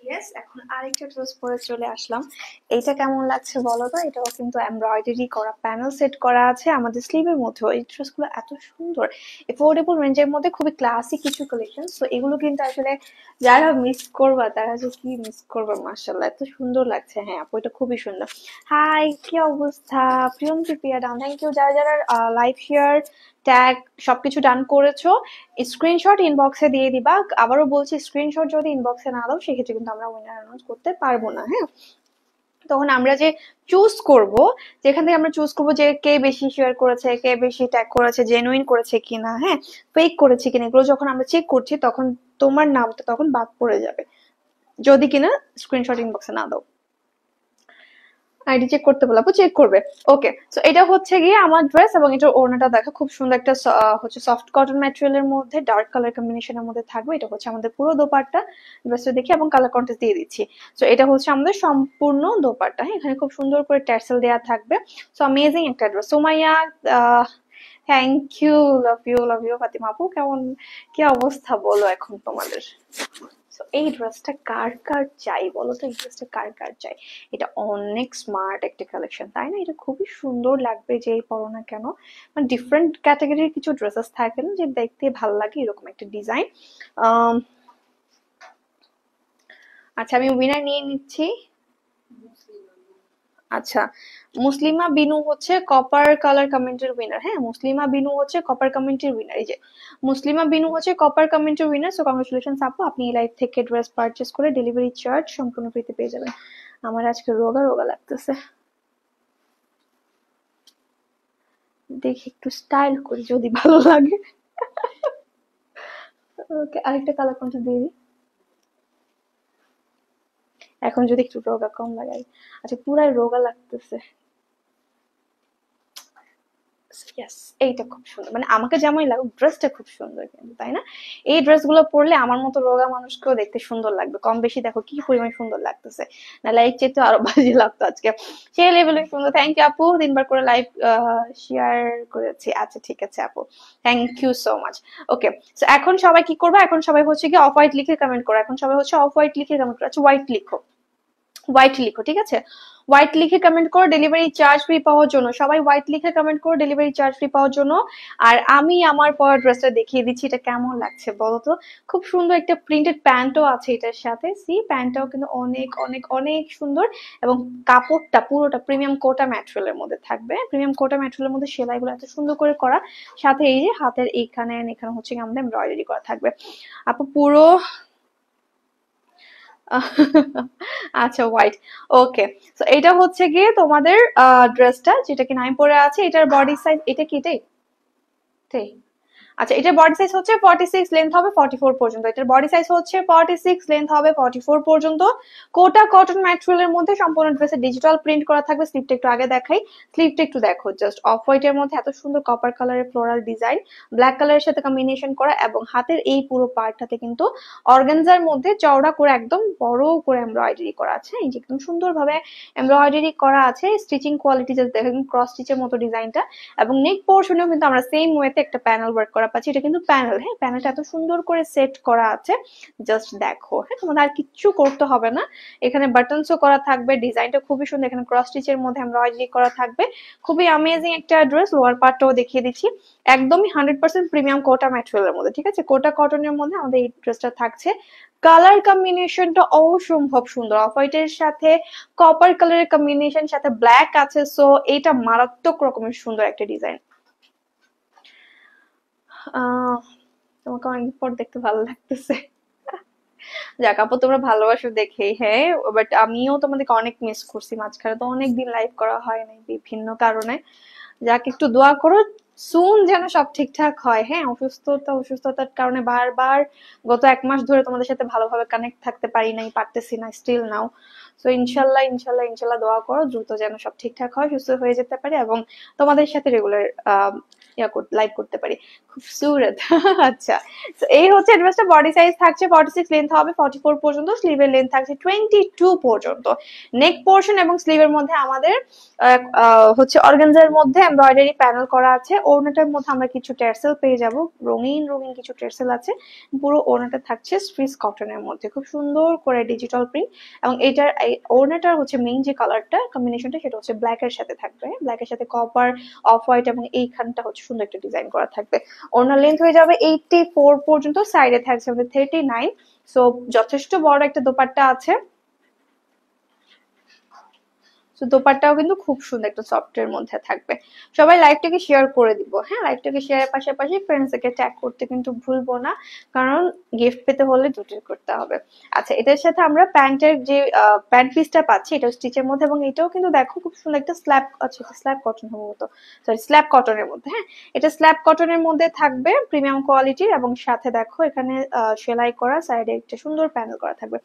ইয়েস, এখন আরেকটা ড্রেস পরে চলে আসলাম। এটা কেমন লাগছে বলো তো? এটাও কিন্তু এমব্রয়ডারি করা, প্যানেল সেট করা আছে আমাদের স্লিভের মধ্যেও। এই ড্রেসগুলো এত সুন্দর, এফোর্ডেবল রেঞ্জের মধ্যে, খুবই ক্লাসি কিছু কালেকশন। তো এগুলো কিন্তু আসলে যারা মিস করবা তারা যে কি মিস করবে, মাশাআল্লাহ এত সুন্দর লাগছে। হ্যাঁ আপু, এটা খুবই সুন্দর। হাই, কি অবস্থা? প্রিয়ন্তি প্রিয়া ডান, থ্যাংক ইউ। যারা যারা লাইভ শেয়ার, ট্যাগ সবকিছু ডান করেছো, স্ক্রিনশট ইনবক্সে দিয়ে দিবা। আবারও বলছি, স্ক্রিনশট যদি ইনবক্সে না দাও সেক্ষেত্রে কিন্তু আমরা উইনার অ্যানাউন্স করতে পারবো না। হ্যাঁ, তখন আমরা যে চুজ করব, যেখান থেকে আমরা চুজ করব যে কে বেশি শেয়ার করেছে, কে বেশি ট্যাগ করেছে, জেনুইন করেছে কিনা, হ্যাঁ ফেক করেছে কিনা, এগুলো যখন আমরা চেক করছি তখন তোমার নামটা তখন বাদ পড়ে যাবে যদি কিনা স্ক্রিনশট ইনবক্সে না দাও। আইডি চেক করতে বলে, আপু চেক করবে। ওকে, সো এটা হচ্ছে গিয়ে আমার ড্রেস, এবং এটার ওড়নাটা দেখো খুব সুন্দর একটা হচ্ছে সফট কটন ম্যাটেরিয়ালের মধ্যে ডার্ক কালার কম্বিনেশনের মধ্যে থাকবে। এটা হচ্ছে আমাদের পুরো দোপাট্টা। ড্রেসটা দেখি এবং কালার কন্ট্রাস্ট দিয়ে দিচ্ছি। সো এটা হচ্ছে আমাদের সম্পূর্ণ দোপাট্টা। হ্যাঁ, এখানে খুব সুন্দর করে ট্যাসেল দেওয়া থাকবে। সো অ্যামেজিং একটা dress. Somaiya, thank you, love you Fatima আপু। কেমন, কি অবস্থা বলো এখন তোমাদের? So, এই ড্রেসটা কার কার চাই বলো তো? এই ড্রেসটা কার কার চাই? এটা অনেক স্মার্ট একটা কালেকশন, তাই না? এটা খুবই সুন্দর লাগবে যেই পরো না কেন। মানে ডিফারেন্ট ক্যাটাগরির কিছু ড্রেসেস থাকে না যে দেখতে ভালো লাগে, এরকম একটা ডিজাইন। আচ্ছা, আমি উইনার নিয়ে নিচ্ছি। আচ্ছা, মুসলিমা বিনু হচ্ছে কপার কালার কমেন্টের উইনার। হ্যাঁ, মুসলিমা বিনু হচ্ছে কপার কমেন্টের উইনার। এই যে মুসলিমা বিনু হচ্ছে কপার কমেন্টের উইনার। সো কংগ্রেচুলেশনস আপু, আপনি এই লাইভ থেকে ড্রেস পারচেজ করে ডেলিভারি চার্জ সম্পূর্ণ ফ্রিতে পেয়ে যাবেন। আমার আজকে রোগা রোগা লাগতেছে, দেখি একটু স্টাইল করি যদি ভালো লাগে। ওকে, আরেকটা কালার কোনটা দিয়ে দিই এখন যদি একটু রোগা কম লাগাই। আচ্ছা, পুরাই রোগা লাগতেছে। ইয়েস, এইটা খুব সুন্দর, মানে আমাকে যেমন লাগুক ড্রেসটা খুব সুন্দর কিন্তু, তাই না? এই ড্রেসগুলো পরলে আমার মতো রোগা মানুষকেও দেখতে সুন্দর লাগবে। কম বেশি দেখো কি পরিমাণ সুন্দর লাগতেছে, না লাইক চেয়ে তো আরো বাজে লাগতো আজকে। সেই লেভেলে সুন্দর। থ্যাংক ইউ আপু, 3 বার করে লাইভ শেয়ার করেছি। আচ্ছা ঠিক আছে আপু, thank you so much. Okay, so এখন সবাই কি করবে? এখন সবাই হচ্ছে কি অফ হোয়াইট লিখে কমেন্ট করো। এখন সবাই হচ্ছে অফ হোয়াইট লিখে কমেন্ট করো। আচ্ছা, হোয়াইট লিখো, হোয়াইট লিখো, ঠিক আছে? হোয়াইট লিখে কমেন্ট করো ডেলিভারি চার্জ ফ্রি পাওয়ার জন্য। সবাই হোয়াইট লিখে কমেন্ট করো ডেলিভারি চার্জ ফ্রি পাওয়ার জন্য। আর আমি আমার পরা ড্রেসটা দেখিয়ে দিচ্ছি, এটা কেমন লাগছে বলো তো? খুব সুন্দর একটা প্রিন্টেড প্যান্টও আছে এটার সাথে। সি, প্যান্টটাও কিন্তু অনেক অনেক অনেক সুন্দর, এবং কাপড়টা পুরোটা প্রিমিয়াম কোটা ম্যাটেরিয়ালের মধ্যে থাকবে। প্রিমিয়াম কোটা ম্যাটেরিয়ালের মধ্যে সেলাইগুলো এত সুন্দর করে করা, সাথে এই যে হাতের এইখানে এখানে হচ্ছে আমাদের এমব্রয়ডারি করা থাকবে। আপু পুরো আচ্ছা, হোয়াইট। ওকে, সো এটা হচ্ছে গিয়ে তোমাদের ড্রেসটা, যেটা কিনা আমি পরে আছি। এটার বডি সাইজ এটা কি এটাই? এটাই। আচ্ছা, এটার বডি সাইজ হচ্ছে 46, লেন্থ হবে 44 পর্যন্ত। এটার বডি সাইজ হচ্ছে 46, লেন্থ হবে 44 পর্যন্ত। কোটা কটন ম্যাটেরিয়ালের মধ্যে সম্পূর্ণ ড্রেসে ডিজিটাল প্রিন্ট করা থাকবে। স্লিপটা একটু আগে দেখাই, স্লিপটা একটু দেখো, জাস্ট অফ হোয়াইট এর মধ্যে এত সুন্দর কপার কালারের ফ্লোরাল ডিজাইন, ব্ল্যাক কালারের সাথে কম্বিনেশন করা, এবং হাতের এই পুরো পার্টটাতে কিন্তু অর্গানজার মধ্যে চওড়া করে একদম বড় করে এমব্রয়ডারি করা আছে। এই যে একদম সুন্দরভাবে এমব্রয়ডারি করা আছে। স্টিচিং কোয়ালিটি জাস্ট দেখেন, ক্রস স্টিচের মতো ডিজাইনটা। এবং নেক পোর্শনেও কিন্তু আমরা সেম ওয়েতে একটা প্যানেল ওয়ার্ক করা পাচ্ছি। এটা কিন্তু প্যানেল, হ্যাঁ প্যানেলটা এত সুন্দর করে সেট করা আছে, জাস্ট দেখো। হ্যাঁ, তোমাদের আর কিচ্ছু করতে হবে না। এখানে বাটনসও করা থাকবে, ডিজাইনটা খুবই সুন্দর। এখানে ক্রস স্টিচের মধ্যে এমব্রয়ডারি করা থাকবে। খুবই অ্যামেজিং একটা ড্রেস। লোয়ার পার্টটাও দেখিয়ে দিচ্ছি, একদমই 100% প্রিমিয়াম কোটা ম্যাটেরিয়ালের মধ্যে, ঠিক আছে? কোটা কটনের মধ্যে আমাদের এই ড্রেসটা থাকছে। কালার কম্বিনেশনটা অসম্ভব সুন্দর, অফ হোয়াইটের সাথে কপার কালারের কম্বিনেশন, সাথে ব্ল্যাক আছে। সো এটা মারাত্মক রকমের সুন্দর একটা ডিজাইন। তোমাকে অনেকদিন পর দেখতে ভালো লাগতেছে। যাক আপু, তোমরা ভালোবাসো দেখেই। হ্যাঁ, বাট আমিও তোমাদেরকে অনেক মিস করছি। মাঝখানে তো অনেকদিন লাইভ করা হয় নাই বিভিন্ন কারণে। যাক, একটু দোয়া করো সুন যেন সব ঠিকঠাক হয়। হ্যাঁ, অসুস্থতার কারণে বারবার গত 1 মাস ধরে তোমাদের সাথে ভালোভাবে কানেক্ট থাকতে পারি নাই, পারতেছি না, স্টিল নাও। সো ইনশাল্লাহ ইনশাল্লাহ ইনশাল্লাহ দোয়া করো দ্রুত যেন সব ঠিকঠাক হয়, সুস্থ হয়ে যেতে পারে এবং তোমাদের সাথে রেগুলার লাইভ করতে পারি। খুব সুরত। আচ্ছা, তো এই হচ্ছে ড্রেসটা। বডি সাইজ থাকছে 46, লেন্থ হবে 44 পর্যন্ত, স্লিভের লেন্থ থাকছে 22 পর্যন্ত। নেক পোর্শন এবং স্লিভের মধ্যে আমাদের হচ্ছে অর্গানজার মধ্যে এমব্রয়ডারি প্যানেল করা আছে। ওড়নাটার মধ্যে আমরা কিছু টেরসেল পেয়ে যাব, রঙিন রঙিন কিছু টেরসেল আছে। পুরো ওড়নাটা থাকছে সুইস কটনের মধ্যে, খুব সুন্দর করে ডিজিটাল প্রিন্ট। এবং এটার ওড়নাটার হচ্ছে মেইন যে কালারটা কম্বিনেশনটা সেটা হচ্ছে ব্ল্যাক এর সাথে থাকবে, ব্ল্যাক এর সাথে কপার, অফ হোয়াইট, এবং এইখানটা হচ্ছে সুন্দর একটা ডিজাইন করা থাকবে। ওড়নার লেন্থ হয়ে যাবে 84 পর্যন্ত, সাইডে থাকছে আমাদের 39। সো যথেষ্ট বড় একটা দোপাট্টা আছে। তো দোপাট্টাও কিন্তু খুব সুন্দর একটা সফটের মধ্যে থাকবে। সবাই লাইভটাকে শেয়ার করে দিব, হ্যাঁ লাইভটাকে শেয়ারের পাশাপাশি ফ্রেন্ডসকে ট্যাগ করতে কিন্তু ভুলবো না, কারণ গিফট পেতে হলে দুটোই করতে হবে। আচ্ছা, এটার সাথে আমরা প্যান্টের যে প্যান্ট পিসটা পাচ্ছি এটা স্টিচের মধ্যে, এবং এটাও কিন্তু দেখো খুব সুন্দর একটা স্ল্যাব, আচ্ছা স্ল্যাব কটন সম্ভবত, সরি স্ল্যাব কটনের মধ্যে, হ্যাঁ এটা স্ল্যাব কটনের মধ্যে থাকবে, প্রিমিয়াম কোয়ালিটির, এবং সাথে দেখো এখানে সেলাই করা, সাইডে একটা সুন্দর প্যানেল করা থাকবে।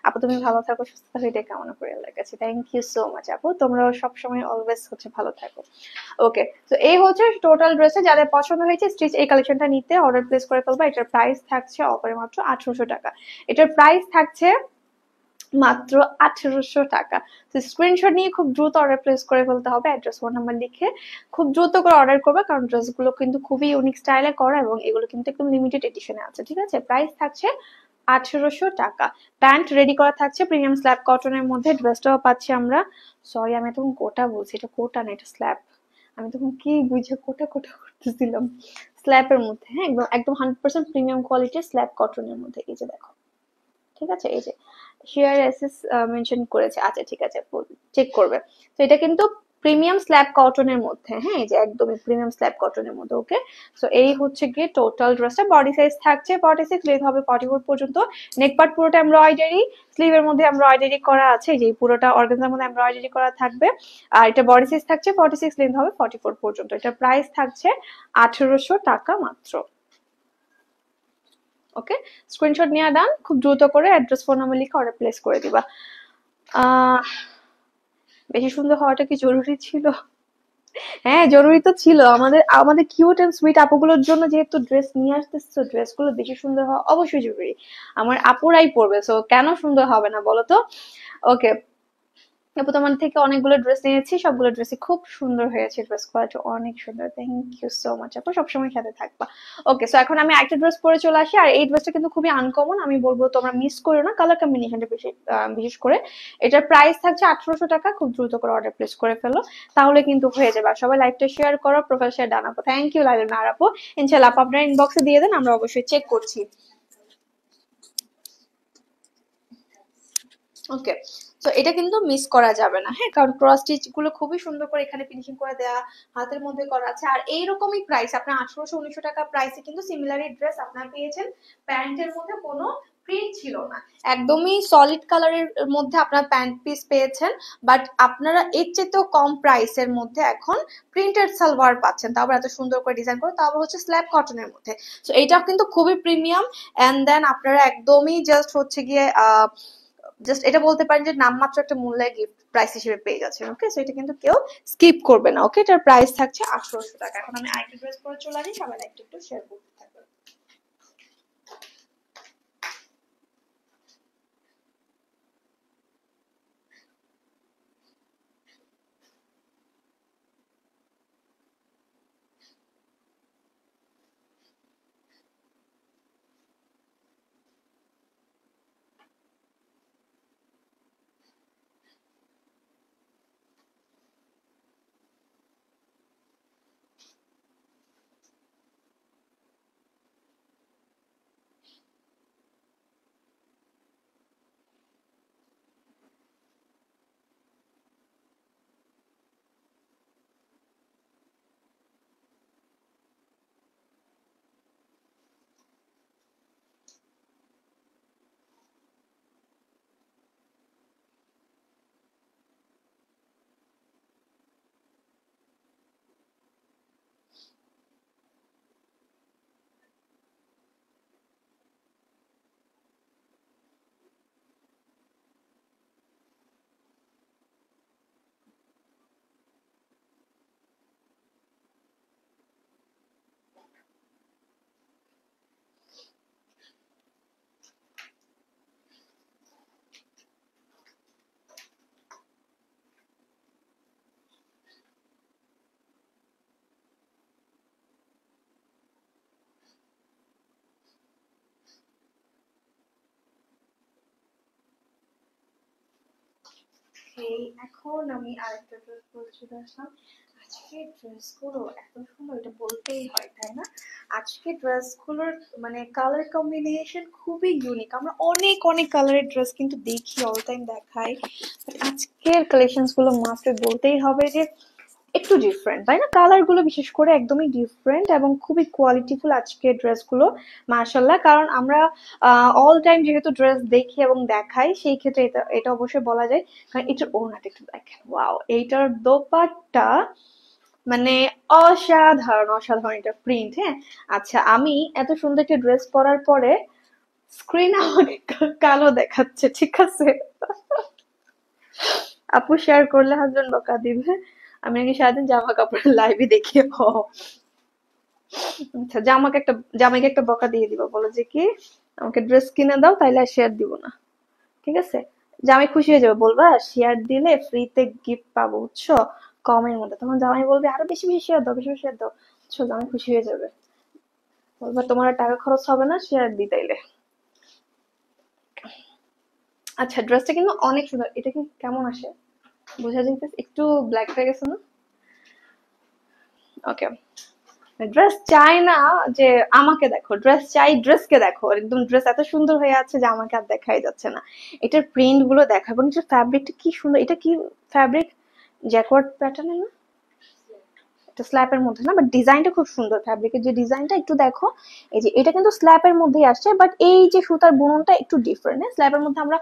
আপু তুমি ভালো থাকো, সুস্থ থাকো, এটা কামনা করে আল্লাহর কাছে। থ্যাংক ইউ সো মাচ আপু, তোমরাও সবসময় অলওয়েজ হচ্ছে ভালো থাকো। ওকে, তো এই হচ্ছে টোটাল ড্রেসে। যাদের পছন্দ হয়েছে স্টিচ এই কালেকশনটা নিতে অর্ডার প্লেস করে ফেলবা। এটার প্রাইস থাকছে অফারে মাত্র 1800 টাকা। এটার প্রাইস থাকছে মাত্র 1800 টাকা। তো স্ক্রিনশট নিয়ে খুব দ্রুত অর্ডার প্লেস করে ফেলতে হবে, অ্যাড্রেস ফোন নাম্বার লিখে খুব দ্রুত করে অর্ডার করবে, কারণ ড্রেসগুলো কিন্তু খুবই ইউনিক স্টাইলে করা এবং এগুলো কিন্তু একদম লিমিটেড এডিশনে আছে, ঠিক আছে। প্রাইস থাকছে 1800 টাকা। প্যান্ট রেডি করা থাকছে প্রিমিয়াম স্ল্যাব কটনের মধ্যে, ড্রেসটাও পাচ্ছি আমরা, সরি আমি তখন কোটা বলছি, এটা কোটা না এটা স্ল্যাব, আমি তখন কি বুঝে কোটা কোটা করতেছিলাম। স্ল্যাবের মধ্যে, হ্যাঁ একদম একদম 100% প্রিমিয়াম কোয়ালিটির স্ল্যাব কটনের মধ্যে, এই যে দেখো, ঠিক আছে। এই যে শেয়ার এসএস মেনশন করেছে, আচ্ছা ঠিক আছে চেক করবে। তো এটা কিন্তু প্রিমিয়াম স্ল্যাব কটনের মধ্যে, হ্যাঁ এই যে একদমই প্রিমিয়াম স্ল্যাব কটনের মধ্যে। ওকে, সো এই হচ্ছে গিয়ে টোটাল ড্রেসটা। বডি সাইজ থাকছে 46, লেন্থ হবে 44 পর্যন্ত। নেক পার্ট পুরোটা এমব্রয়ডারি, স্লিভের মধ্যে এমব্রয়ডারি করা আছে, যে পুরোটা অর্গানজার মধ্যে এমব্রয়ডারি করা থাকবে। আর এটা বডি সাইজ থাকছে 46, লেন্থ হবে 44 পর্যন্ত। এটা প্রাইস থাকছে 1800 টাকা মাত্র। ওকে, স্ক্রিনশট নিয়ে ডান, খুব দ্রুত করে অ্যাড্রেস ফোন নাম্বার লিখে অর্ডার প্লেস করে দিবা। আহ বেশি সুন্দর হওয়াটা কি জরুরি ছিল? হ্যাঁ জরুরি তো ছিল, আমাদের আমাদের কিউট এন্ড সুইট আপুগুলোর জন্য যেহেতু ড্রেস নিয়ে আসতেছো, ড্রেসগুলো বেশি সুন্দর হওয়া অবশ্যই জরুরি। আমার আপুরাই পরবে, সো কেন সুন্দর হবে না বলো তো। ওকে আপু, তোমার থেকে অনেকগুলো ড্রেস নিয়েছি, সবগুলো ড্রেসই খুব সুন্দর হয়েছে, ড্রেস কোয়ালিটি অনেক সুন্দর। থ্যাংক ইউ সো মাচ আপু, সবসময় সাথে থাকবা। ওকে, সো এখন আমি একটা ড্রেস পরে চলে আসি, আর এই ড্রেসটা কিন্তু খুবই আনকমন, আমি বলবো তোমরা মিস করো না, কালার কম্বিনেশনটা বেশি বিশেষ করে। এটার প্রাইস থাকছে 1800 টাকা, খুব দ্রুত করে অর্ডার প্লেস করে ফেলো, তাহলে কিন্তু হয়ে যাবে। আর সবাই লাইভটা শেয়ার করো, প্রোফাইল শেয়ার ডান আপু, থ্যাংক ইউ লাইল না আপু। ইনশাআল্লাহ আপু আপনার ইনবক্সে দিয়ে দেন, আমরা অবশ্যই চেক করছি। ওকে, তো এটা কিন্তু মিস করা যাবে না, হ্যাঁ কারণ ক্রস স্টিচ গুলো খুবই সুন্দর করে এখানে ফিনিশিং করে দেয়া, হাতের মধ্যে করা আছে। আর এইরকমই প্রাইস আপনার 1800-1900 টাকা প্রাইসে কিন্তু সিমিলার ড্রেস আপনারা পেয়েছেন। প্যান্টের মধ্যে কোনো প্রিন্ট ছিল না, একদমই সলিড কালারের মধ্যে আপনারা প্যান্ট পিস পেয়েছেন, বাট আপনারা এর চেয়েতেও কম প্রাইসের মধ্যে এখন প্রিন্টেড সালোয়ার পাচ্ছেন, তারপর এত সুন্দর করে ডিজাইন করে, তারপর হচ্ছে স্ল্যাব কটনের মধ্যে। তো এইটাও কিন্তু খুবই প্রিমিয়াম। এন্ড দেন আপনারা একদমই জাস্ট হচ্ছে গিয়ে জাস্ট এটা বলতে পারেন যে নামমাত্র একটা মূল্যে গিফট প্রাইস হিসেবে পেয়ে যাচ্ছেন। ওকে, সো এটা কিন্তু কেউ স্কিপ করবে না। ওকে, এটার প্রাইস থাকছে 1800 টাকা। এখন আমি আরেকটা ড্রেস পরে চলে আসি, সবাই একটু শেয়ার করতে থাকবে। ওকে, এখন আমি আরেকটা ড্রেস পরে চলে আসলাম। আজকে ড্রেসগুলো এত সুন্দর, এটা বলতেই হয় তাই না? আজকে ড্রেসগুলোর মানে কালার কম্বিনেশন খুবই ইউনিক। আমরা অনেক অনেক কালারের ড্রেস কিন্তু দেখি, অল টাইম দেখাই, বাট আজকের কালেকশনস গুলো মাস্ট বলতেই হবে যে একটু ডিফারেন্ট তাই না? কালার গুলো বিশেষ করে একদমই ডিফারেন্ট এবং খুবই কোয়ালিটিফুল আজকের ড্রেসগুলো, মাশাল্লাহ। কারণ আমরা অল টাইম যেহেতু ড্রেস দেখি এবং দেখাই, সেই ক্ষেত্রে এটা এটা অবশ্যই বলা যায়। কারণ এটার ওড়নাটা একটু দেখেন, ওয়াও! এইটার দোপাট্টা মানে অসাধারণ, অসাধারণ এটা প্রিন্ট। হ্যাঁ, আচ্ছা, আমি এত সুন্দর একটা ড্রেস পরার পরে স্ক্রিন আমাকে কালো দেখাচ্ছে, ঠিক আছে? আপু শেয়ার করলে হাজবেন্ড বকা দিবে। আমি নাকি সারাদিন জামা কাপড়ের লাইভে দেখি। আচ্ছা, জামাইকে একটা বকা দিয়ে দিবা, বলো যে কি আমাকে ড্রেস কিনে দাও, তাইলে আর শেয়ার দিব না, ঠিক আছে? জামাই খুশি হয়ে যাবে, বলবা শেয়ার দিলে ফ্রিতে গিফট পাবো, বুঝছো? কমের মধ্যে তখন জামাই বলবে আরো বেশি বেশি শেয়ার দাও, বেশি বেশি শেয়ার দাও, বুঝছো? জামাই খুশি হয়ে যাবে, বলবা তোমার আর টাকা খরচ হবে না শেয়ার দিতাইলে। আচ্ছা, ড্রেসটা কিন্তু অনেক সুন্দর। এটা কি কেমন আসে বোঝা যাইতেছে? একটু ব্ল্যাক হয়ে গেছে না? ওকে, ড্রেস চাই না যে আমাকে দেখো, ড্রেস চাই ড্রেসকে দেখো। একদম ড্রেস এত সুন্দর হয়ে আছে যে আমাকে আর দেখাই যাচ্ছে না। এটার প্রিন্ট গুলো দেখো এবং এটার ফ্যাব্রিকটা কি সুন্দর। এটা কি ফ্যাব্রিক? জ্যাকওয়ার্ড প্যাটার্নের না? এটা স্ল্যাপের মধ্যে না, বাট ডিজাইনটা খুব সুন্দর। ফ্যাব্রিকের যে ডিজাইনটা একটু দেখো, এই যে এটা কিন্তু স্ল্যাপের মধ্যেই আসছে, বাট এই যে সুতার বুননটা একটু ডিফারেন্ট। হ্যাঁ, স্ল্যাপের মধ্যে আমরা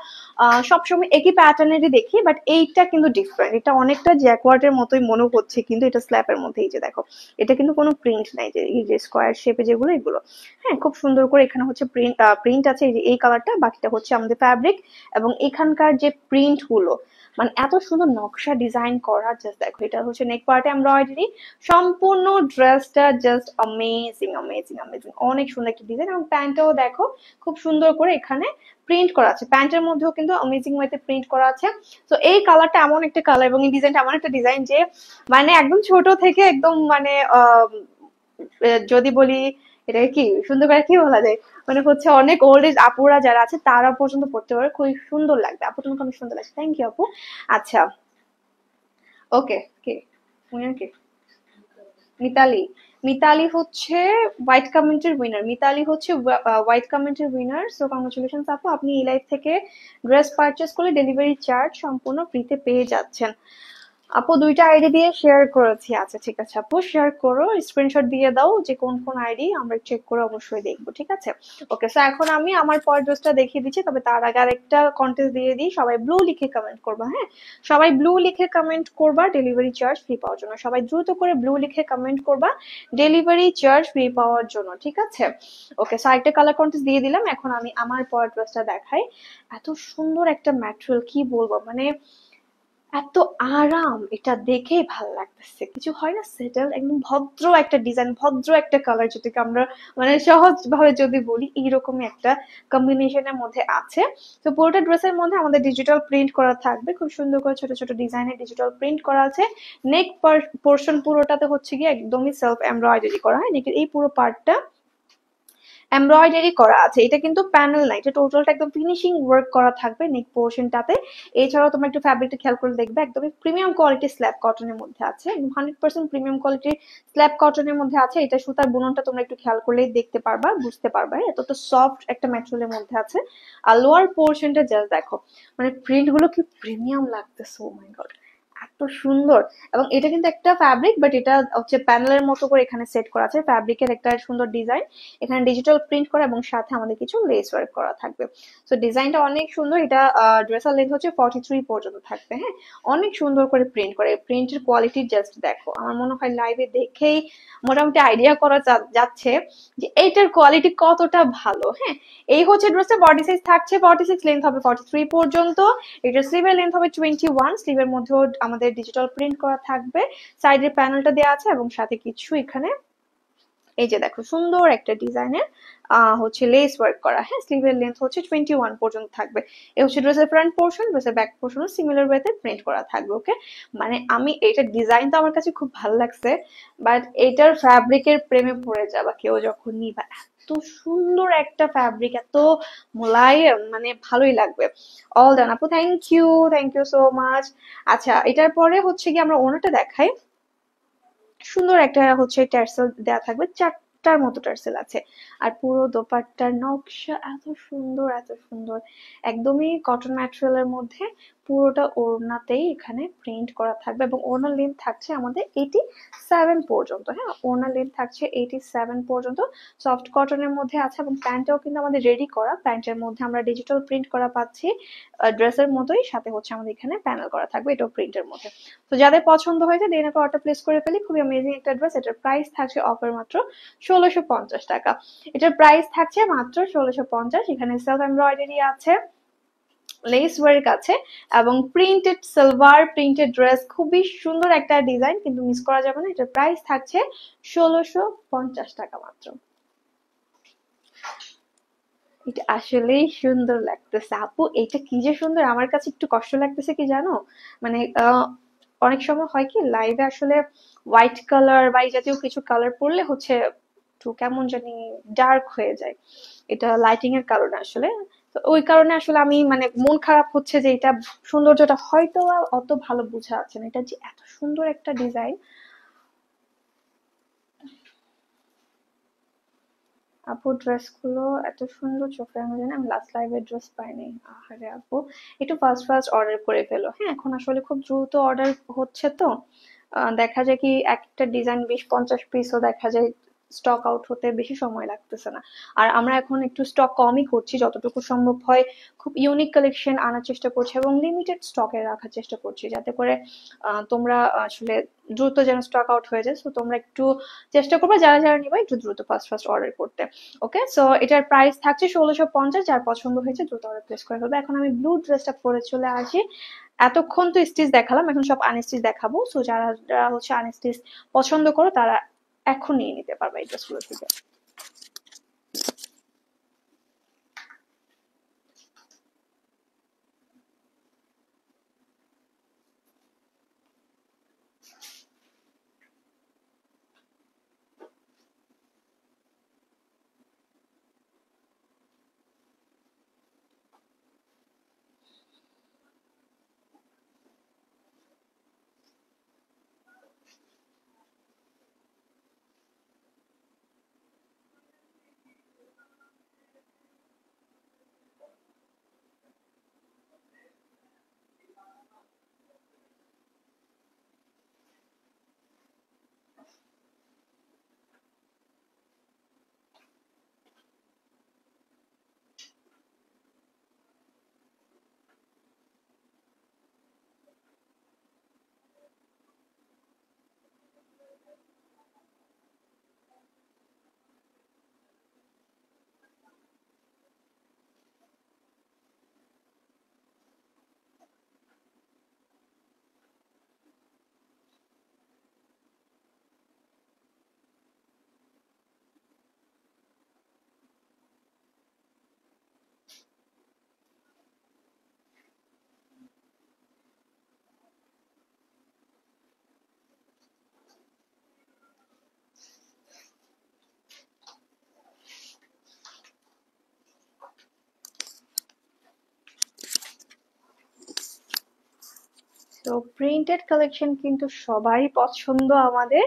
সবসময় একই প্যাটার্নেরই দেখি, বাট এইটা কিন্তু ডিফারেন্ট। এটা অনেকটা জ্যাকওয়ার্ডের মতোই মনে হচ্ছে, কিন্তু এটা স্ল্যাপের মধ্যে। এই যে দেখো, এটা কিন্তু কোনো প্রিন্ট নাই, যে এই যে স্কোয়ার শেপে যেগুলো এগুলো। হ্যাঁ, খুব সুন্দর করে এখানে হচ্ছে প্রিন্ট আছে, এই যে এই কালারটা, বাকিটা হচ্ছে আমাদের ফ্যাব্রিক। এবং এখানকার যে প্রিন্ট গুলো মানে এত সুন্দর নকশা ডিজাইন করা, জাস্ট দেখো। এটা হচ্ছে নেক পার্টে এমব্রয়ডারি, সম্পূর্ণ ড্রেসটা জাস্ট অ্যামেজিং অ্যামেজিং অ্যামেজিং, অনেক সুন্দর একটা ডিজাইন। এবং প্যান্টটাও দেখো খুব সুন্দর করে এখানে প্রিন্ট করা আছে, প্যান্টের মধ্যেও কিন্তু অ্যামেজিং ওয়েতে প্রিন্ট করা আছে। তো এই কালারটা এমন একটা কালার এবং এই ডিজাইনটা এমন একটা ডিজাইন যে মানে একদম ছোট থেকে একদম মানে যদি বলি এটা কি সুন্দর করে কি বলা যায়, মানে হচ্ছে অনেক ওল্ড এজ আপুরা যারা আছে তারা পর্যন্ত পড়তে পারে, খুবই সুন্দর লাগবে। আপু তোমাকে অনেক সুন্দর লাগছে, থ্যাংক ইউ আপু। আচ্ছা, ওকে, কে উনি কে? মিতালি। মিতালি হচ্ছে হোয়াইট কমেন্টের উইনার। মিতালি হচ্ছে হোয়াইট কমেন্টের উইনার। সো কংগ্রেচুলেশন আপু, আপনি এই লাইভ থেকে ড্রেস পারচেস করলে ডেলিভারি চার্জ সম্পূর্ণ ফ্রিতে পেয়ে যাচ্ছেন। আপু দুইটা আইডি দিয়ে শেয়ার করেছি। আচ্ছা ঠিক আছে আপু, শেয়ার করো, স্ক্রিনশট দিয়ে দাও যে কোন কোন আইডি, আমরা চেক করে অবশ্যই দেখবো, ঠিক আছে? ওকে, সো এখন আমি আমার পরের ড্রেসটা দেখিয়ে দিচ্ছি, তবে তার আগে আরেকটা কন্টেস্ট দিয়ে দিই। সবাই ব্লু লিখে কমেন্ট করবা, হ্যাঁ? সবাই ব্লু লিখে কমেন্ট করবা ডেলিভারি চার্জ ফ্রি পাওয়ার জন্য। সবাই দ্রুত করে ব্লু লিখে কমেন্ট করবা ডেলিভারি চার্জ ফ্রি পাওয়ার জন্য, ঠিক আছে? ওকে, সো আরেকটা কালার কন্টেস্ট দিয়ে দিলাম। এখন আমি আমার পরের ড্রেসটা দেখাই। এত সুন্দর একটা ম্যাটেরিয়াল, কি বলবো, মানে এত আরাম, এটা দেখেই ভালো লাগতেছে। কিছু হয় না সেটেল, একদম ভদ্র একটা ডিজাইন, ভদ্র একটা কালার, যেটাকে আমরা মানে সহজ ভাবে যদি বলি এইরকমই একটা কম্বিনেশনের মধ্যে আছে। তো পুরোটা ড্রেসের মধ্যে আমাদের ডিজিটাল প্রিন্ট করা থাকবে, খুব সুন্দর করে ছোট ছোট ডিজাইনের ডিজিটাল প্রিন্ট করা আছে। নেক পোর্শন পুরোটাতে হচ্ছে গিয়ে একদমই সেলফ এমব্রয়ডারি করা হয়। নেকের এই পুরো পার্টটা এমব্রয়ডারি করা আছে। এটা কিন্তু প্যানেল না, এটা টোটালটা একদম ফিনিশিং ওয়ার্ক করা থাকবে নেক পোর্শনটাতে। এছাড়াও তোমরা একটু ফ্যাব্রিকটা খেয়াল করে দেখবে, একদমই প্রিমিয়াম কোয়ালিটি স্ল্যাব কটনের মধ্যে আছে, একদম 100% প্রিমিয়াম কোয়ালিটির স্ল্যাব কটনের মধ্যে আছে। এটা সুতার বুননটা তোমরা একটু খেয়াল করলেই দেখতে পারবা, বুঝতে পারবা, এতটা সফট একটা ম্যাটেরিয়ালের মধ্যে আছে। আর লোয়ার পোর্শনটা জাস্ট দেখো, মানে প্রিন্ট গুলো কি প্রিমিয়াম লাগতেছে, ও মাই গড, এত সুন্দর। এবং এটা কিন্তু একটা ফ্যাব্রিক, বাট এটা হচ্ছে প্যানেলের মতো করে এখানে সেট করা আছে, ফ্যাব্রিকের একটা সুন্দর ডিজাইন এখানে ডিজিটাল প্রিন্ট করা, এবং সাথে আমাদের কিছু লেস ওয়ার্ক করা থাকবে। তো ডিজাইনটা অনেক সুন্দর। এটা ড্রেসের লেন্থ হচ্ছে 43 পর্যন্ত থাকবে। হ্যাঁ, অনেক সুন্দর করে প্রিন্ট করে, প্রিন্টের কোয়ালিটি জাস্ট দেখো। আমার মনে হয় লাইভে দেখেই মোটামুটি আইডিয়া করা যাচ্ছে যে এইটার কোয়ালিটি কতটা ভালো। হ্যাঁ, এই হচ্ছে ড্রেসের বডি সাইজ থাকছে 46, লেন্থ হবে 43 পর্যন্ত। এটা স্লিভের লেন্থ হবে 21, স্লিভের মধ্যেও আমাদের ডিজিটাল প্রিন্ট করা থাকবে, সাইডের প্যানেলটা দেওয়া আছে এবং সাথে কিছু এখানে এই যে দেখো সুন্দর একটা ডিজাইনের হচ্ছে লেস ওয়ার্ক করা, হ্যাঁ স্লিভের লেন্থ হচ্ছে 21 পর্যন্ত থাকবে। এ হচ্ছে ড্রেসের ফ্রন্ট পোর্শন, ড্রেসের ব্যাক পোর্শনও সিমিলার ওয়েতে প্রিন্ট করা থাকবে। ওকে, মানে আমি এইটার ডিজাইন তো আমার কাছে খুব ভালো লাগছে, বাট এটার ফ্যাব্রিকের প্রেমে পড়ে যাবা কেউ যখন নিবা। এত সুন্দর একটা ফ্যাব্রিক, এত মোলায়েম, মানে ভালোই লাগবে। অল ডান আপু, থ্যাংক ইউ সো মাচ। আচ্ছা এটার পরে হচ্ছে কি আমরা ওনাটা দেখাই। সুন্দর একটা হচ্ছে টার্সেল দেয়া থাকবে, চারটার মতো টার্সেল আছে। আর পুরো দোপাট্টার নকশা এত সুন্দর, এত সুন্দর, একদমই কটন ম্যাটেরিয়ালের মধ্যে পুরোটা ওড়নাতেই এখানে প্রিন্ট করা থাকবে। এবং ওড়নার লেন্থ থাকছে আমাদের 87 পর্যন্ত, হ্যাঁ ওড়নার লেন্থ থাকছে 87 পর্যন্ত। সফট কটনের মধ্যে আছে এবং প্যান্টটাও কিন্তু আমাদের রেডি করা, প্যান্টের মধ্যে আমরা ডিজিটাল প্রিন্ট করা পাচ্ছি ড্রেসের মতোই, সাথে হচ্ছে আমাদের এখানে প্যানেল করা থাকবে, এটাও প্রিন্টের মধ্যে। তো যাদের পছন্দ হয়েছে দেন একটা অর্ডার প্লেস করে ফেলি। খুবই অ্যামেজিং একটা ড্রেস। এটার প্রাইস থাকছে অফার মাত্র 1650 টাকা। এটার প্রাইস থাকছে মাত্র 1650। এখানে সেলফ এমব্রয়ডারি আছে, লেস ওয়ার্ক আছে এবং প্রিন্টেড সালোয়ার, প্রিন্টেড ড্রেস, খুবই সুন্দর একটা ডিজাইন, কিন্তু মিস করা যাবে না। এটার প্রাইস থাকছে 1650 টাকা মাত্র। এটা আসলেই সুন্দর লাগতেছে আপু, এটা কি যে সুন্দর। আমার কাছে একটু কষ্ট লাগতেছে কি জানো, মানে অনেক সময় হয় কি লাইভে আসলে হোয়াইট কালার বা এই জাতীয় কিছু কালার পরলে হচ্ছে একটু কেমন জানি ডার্ক হয়ে যায়, এটা লাইটিং এর কারণে আসলে। তো ওই কারণে আসলে আমি মানে মন খারাপ হচ্ছে যে এটা সৌন্দর্যটা হয়তো অত ভালো বোঝা যাচ্ছে না। এটা যে এত সুন্দর একটা ডিজাইন আপু, ড্রেস গুলো এত সুন্দর চোখে আমি জানি, আমি লাস্ট লাইভে ড্রেস পাইনি। আহারে আপু, একটু ফাস্ট ফাস্ট অর্ডার করে ফেলো, হ্যাঁ এখন আসলে খুব দ্রুত অর্ডার হচ্ছে তো। দেখা যায় কি একটা ডিজাইন 20-50 পিসও দেখা যায় স্টক আউট হতে বেশি সময় লাগতেছে না। আর আমরা এখন একটু স্টক কমই করছি, যতটুকু সম্ভব হয় খুব ইউনিক কালেকশন আনার চেষ্টা করছি এবং লিমিটেড স্টকে রাখার চেষ্টা করছি, যাতে করে তোমরা আসলে দ্রুত যেন স্টক আউট হয়ে যায়। সো তোমরা একটু চেষ্টা করবে যারা যারা নিবে একটু দ্রুত ফাস্ট ফাস্ট অর্ডার করতে। ওকে, সো এটার প্রাইস থাকছে 1650। যার পছন্দ হয়েছে দ্রুত অর্ডার প্লেস করে ফেলবে। এখন আমি ব্লু ড্রেসটা পরে চলে আসি। এতক্ষণ তো স্টিচ দেখালাম, এখন সব আনস্টিচ দেখাবো। সো যারা যারা হচ্ছে আনস্টিচ পছন্দ করো তারা এখন নিয়ে নিতে পারবে এই ড্রেসগুলো থেকে। তো প্রিন্টেড কালেকশন কিন্তু সবারই পছন্দ আমাদের।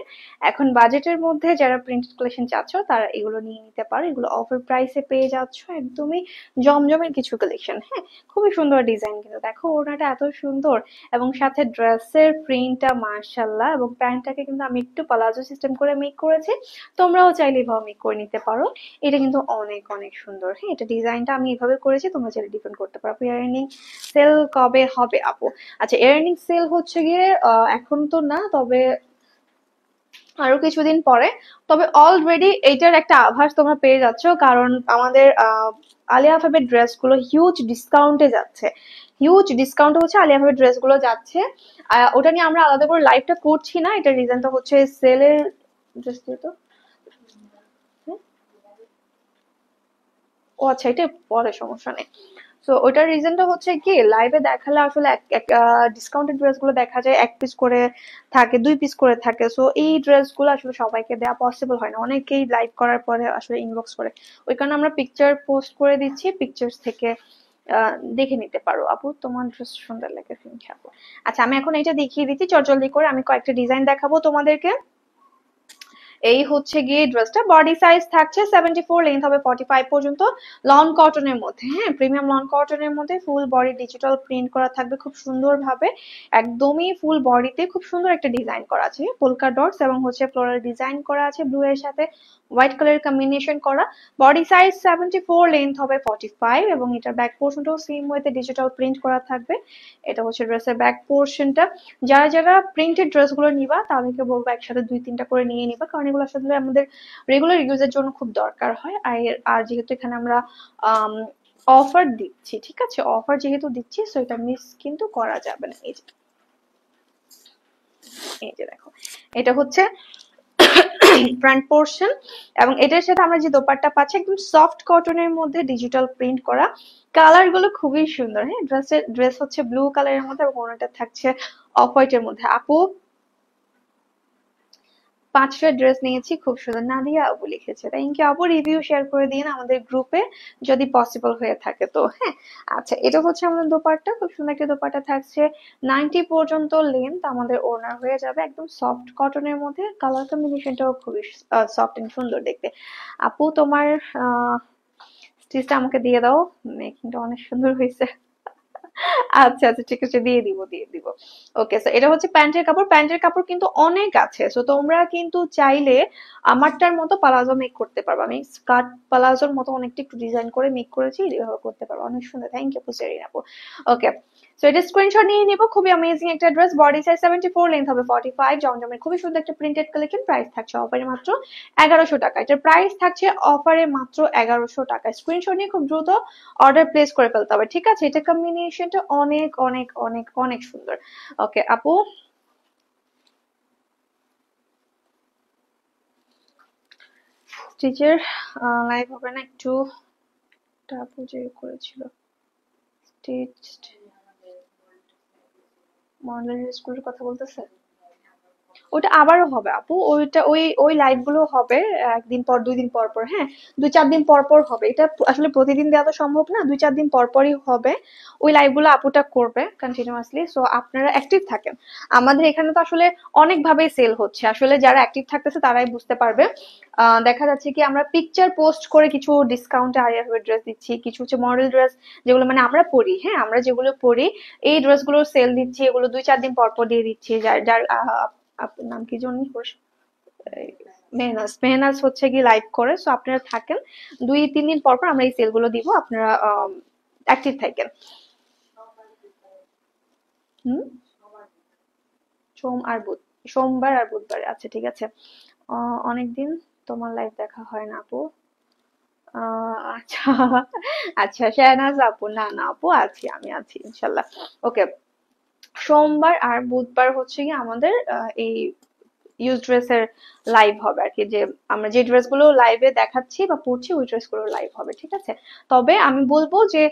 এখন বাজেটের মধ্যে যারা প্রিন্টেড কালেকশন চাচ্ছ তারা এগুলো নিয়ে নিতে পারো, এগুলো অফার প্রাইসে পেয়ে যাচ্ছ, একদমই জমজমের কিছু কালেকশন। হ্যাঁ খুবই সুন্দর ডিজাইন, কিন্তু দেখো ওড়নাটা এত সুন্দর এবং সাথে ড্রেসের প্রিন্টটা মাশাআল্লাহ। এবং প্যান্টটাকে কিন্তু আমি একটু পালাজো সিস্টেম করে মেক করেছি, তোমরাও চাইলে এভাবে মেক করে নিতে পারো। এটা কিন্তু অনেক অনেক সুন্দর, হ্যাঁ এটা ডিজাইনটা আমি এভাবে করেছি, তোমরা চাইলে ডিফারেন্ট করতে পারো। ইয়ারিং সেল কবে হবে আপু? আচ্ছা ইয়ারিং সেল হচ্ছে গিয়ে এখন তো না, তবে আরো কিছুদিন পরে। তবে অলরেডি এইটার একটা আভাস তোমরা পেয়ে যাচ্ছ, কারণ আমাদের আলিয়া ফাবের ড্রেস গুলো হিউজ ডিসকাউন্টে যাচ্ছে। হিউজ ডিসকাউন্টে হচ্ছে আলিয়া ফাবের ড্রেস গুলো যাচ্ছে। ওটা নিয়ে আমরা আলাদা করে লাইভটা করছি না, এটার রিজনটা হচ্ছে সেলের ড্রেস দিয়ে তো ও আচ্ছা, এটা পরে সমস্যা নেই। তো ওইটার রিজনটা হচ্ছে কি, লাইভে দেখালে আসলে ডিসকাউন্টেড ড্রেস গুলো দেখা যায় 1 পিস করে থাকে, 2 পিস করে থাকে। সো এই ড্রেস গুলো আসলে সবাইকে দেওয়া পসিবল হয় না, অনেকেই লাইভ করার পরে আসলে ইনবক্স করে। ওই কারণে আমরা পিকচার পোস্ট করে দিচ্ছি, পিকচার্স থেকে দেখে নিতে পারো। আপু তোমার ড্রেস সুন্দর লাগে, থ্যাংক ইউ আপু। আচ্ছা, আমি এখন এটা দেখিয়ে দিচ্ছি চটজলদি করে, আমি কয়েকটা ডিজাইন দেখাবো তোমাদেরকে। এই হচ্ছে গিয়ে ড্রেসটা, বডি সাইজ থাকছে 74, লেন্থ হবে 45 পর্যন্ত, লন কটনের মধ্যে, হ্যাঁ প্রিমিয়াম লন কটনের মধ্যে, ফুল বডি ডিজিটাল প্রিন্ট করা থাকবে খুব সুন্দর ভাবে, একদমই ফুল বডিতে খুব সুন্দর একটা ডিজাইন করা আছে, পোলকা ডটস এবং হচ্ছে ফ্লোরাল ডিজাইন করা আছে ব্লু এর সাথে হোয়াইট কালার কম্বিনেশন করা। বডি সাইজ 74, লেন্থ হবে 45 এবং এটার ব্যাক পোর্শনটাও সেম ওয়েতে ডিজিটাল প্রিন্ট করা থাকবে। এটা হচ্ছে ড্রেসের ব্যাক পোর্শনটা। যারা যারা প্রিন্টেড ড্রেসগুলো নিবা তাদেরকে বলবো একসাথে 2-3টা করে নিয়ে নিবা, কারণ এগুলো আসলে আমাদের রেগুলার ইউজের জন্য খুব দরকার হয়। আর যেহেতু এখানে আমরা অফার দিচ্ছি, ঠিক আছে, অফার যেহেতু দিচ্ছি সো এটা মিস কিন্তু করা যাবে না। এই যে দেখো, এটা হচ্ছে ফ্রন্ট পোর্শন এবং এটার সাথে আমরা যে দোপাট্টা পাচ্ছি একদম সফট কটনের মধ্যে ডিজিটাল প্রিন্ট করা। কালার গুলো খুবই সুন্দর, হ্যাঁ ড্রেস হচ্ছে ব্লু কালারের মধ্যে এবং ওনাটা থাকছে অফ হোয়াইটের মধ্যে। আপু 5টা ড্রেস নিয়েছি, খুব সুন্দর, নাদিয়া আপু লিখেছে, থ্যাংক ইউ আপু। রিভিউ শেয়ার করে দিন আমাদের গ্রুপে যদি পসিবল হয়ে থাকে তো, হ্যাঁ। আচ্ছা, এটা হচ্ছে আমাদের দোপাট্টা, খুব সুন্দর একটা দোপাট্টা থাকছে, 90 পর্যন্ত লেন্থ আমাদের ওড়না হয়ে যাবে, একদম সফট কটনের মধ্যে, কালার কম্বিনেশনটাও খুবই সফট এন্ড সুন্দর দেখতে। আপু তোমার স্টিচটা আমাকে দিয়ে দাও, মেকিংটা অনেক সুন্দর হয়েছে। আচ্ছা আচ্ছা, ঠিক আছে, দিয়ে দিব। ওকে, সো এটা হচ্ছে প্যান্টের কাপড়, প্যান্টের কাপড় কিন্তু অনেক আছে, সো তোমরা কিন্তু চাইলে আমারটার মতো পালাজো মেক করতে পারবে, আমি স্কার্ট পালাজোর মতো অনেকটা একটু ডিজাইন করে মেক করেছি, এভাবে করতে পারবো, অনেক সুন্দর, থ্যাংক ইউ পুজারিন আপু। ওকে, সো এটা স্ক্রিনশট নিয়ে নিবো, খুবই অ্যামেজিং একটা ড্রেস, বডি সাইজ 74, লেন্থ হবে 45, জমজমের খুবই সুন্দর একটা প্রিন্টেড কালেকশন, প্রাইস থাকছে অফারে মাত্র 1100 টাকা, এটার প্রাইস থাকছে অফারে মাত্র 1100 টাকা। স্ক্রিনশট নিয়ে খুব দ্রুত অর্ডার প্লেস করে ফেলতে হবে, ঠিক আছে, এটা কম্বিনেশনটা অনেক অনেক অনেক অনেক সুন্দর। ওকে আপু, স্টিচের লাইভ হবে না একটু, আপু যে করেছিল স্টিচড মডেল স্কুলের কথা বলতেছে, ওটা আবারও হবে আপু, ওইটা ওই ওই লাইভ গুলো হবে একদিন পর 2 দিন পর পর, হ্যাঁ 2-4 দিন পর পর হবে, এটা আসলে প্রতিদিন দেওয়া তো সম্ভব না, 2-4 দিন পর পরই হবে ওই লাইভ গুলো, আপুটা করবে কন্টিনিউয়াসলি, সো আপনারা অ্যাক্টিভ থাকেন। আমাদের এখানে তো আসলে অনেক ভাবেই সেল হচ্ছে, আসলে যারা অ্যাক্টিভ থাকতেছে তারাই বুঝতে পারবে। দেখা যাচ্ছে কি আমরা পিকচার পোস্ট করে কিছু ডিসকাউন্টে আরিয়া ড্রেস দিচ্ছি, কিছু হচ্ছে মডেল ড্রেস যেগুলো মানে আমরা পরি, হ্যাঁ আমরা যেগুলো পরি এই ড্রেসগুলোর সেল দিচ্ছি, এগুলো 2-4 দিন পর পর দিয়ে দিচ্ছি। যার যার আপনার নাম কি জন্য, মেহনাজ, মেহনাজ হচ্ছে কি লাইভ করে, সো আপনারা থাকেন, 2-3 দিন পর পর আমরা এই সেল গুলো দিব, আপনারা অ্যাক্টিভ থাকেন। হুম, সোম আর বুধ, সোমবার আর বুধবার, আচ্ছা ঠিক আছে। অনেকদিন তোমার লাইভ দেখা হয় না আপু। আচ্ছা আচ্ছা, শাহনাজ আপু, না না আপু, আছি, আমি আছি ইনশাল্লাহ। ওকে, সোমবার আর বুধবার হচ্ছে কি আমাদের এই ইউজ ড্রেসের লাইভ হবে আর কি, যে আমরা যে ড্রেসগুলো লাইভে দেখাচ্ছি বা পড়ছি ওই ড্রেসগুলো লাইভ হবে, ঠিক আছে। তবে আমি বলবো যে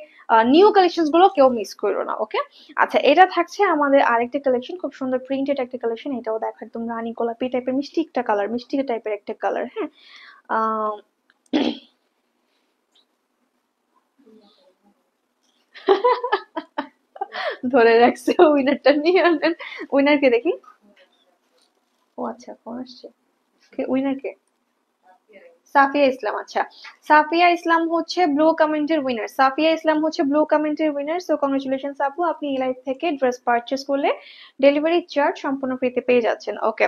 নিউ কালেকশনস গুলো কেউ মিস করো না, ওকে। আচ্ছা, এটা থাকছে আমাদের আরেকটা কালেকশন, খুব সুন্দর প্রিন্টেড একটা কালেকশন, এটাও দেখো একদম রানী গোলাপি টাইপের মিষ্টি একটা কালার, মিষ্টি টাইপের একটা কালার, হ্যাঁ। আহ ধরে রাখছে, উইনারটা নিয়ে আনেন, উইনার কে দেখি। ও আচ্ছা, ফোন আসছে, উইনার কে? সাফিয়া ইসলাম, আচ্ছা, সাফিয়া ইসলাম হচ্ছে ব্লু কমেন্টের উইনার, সাফিয়া ইসলাম হচ্ছে ব্লু কমেন্টের উইনার, সো কংগ্রেচুলেশন আপু, আপনি এই লাইভ থেকে ড্রেস পারচেস করলে ডেলিভারি চার্জ সম্পূর্ণ ফ্রিতে পেয়ে যাচ্ছেন। ওকে,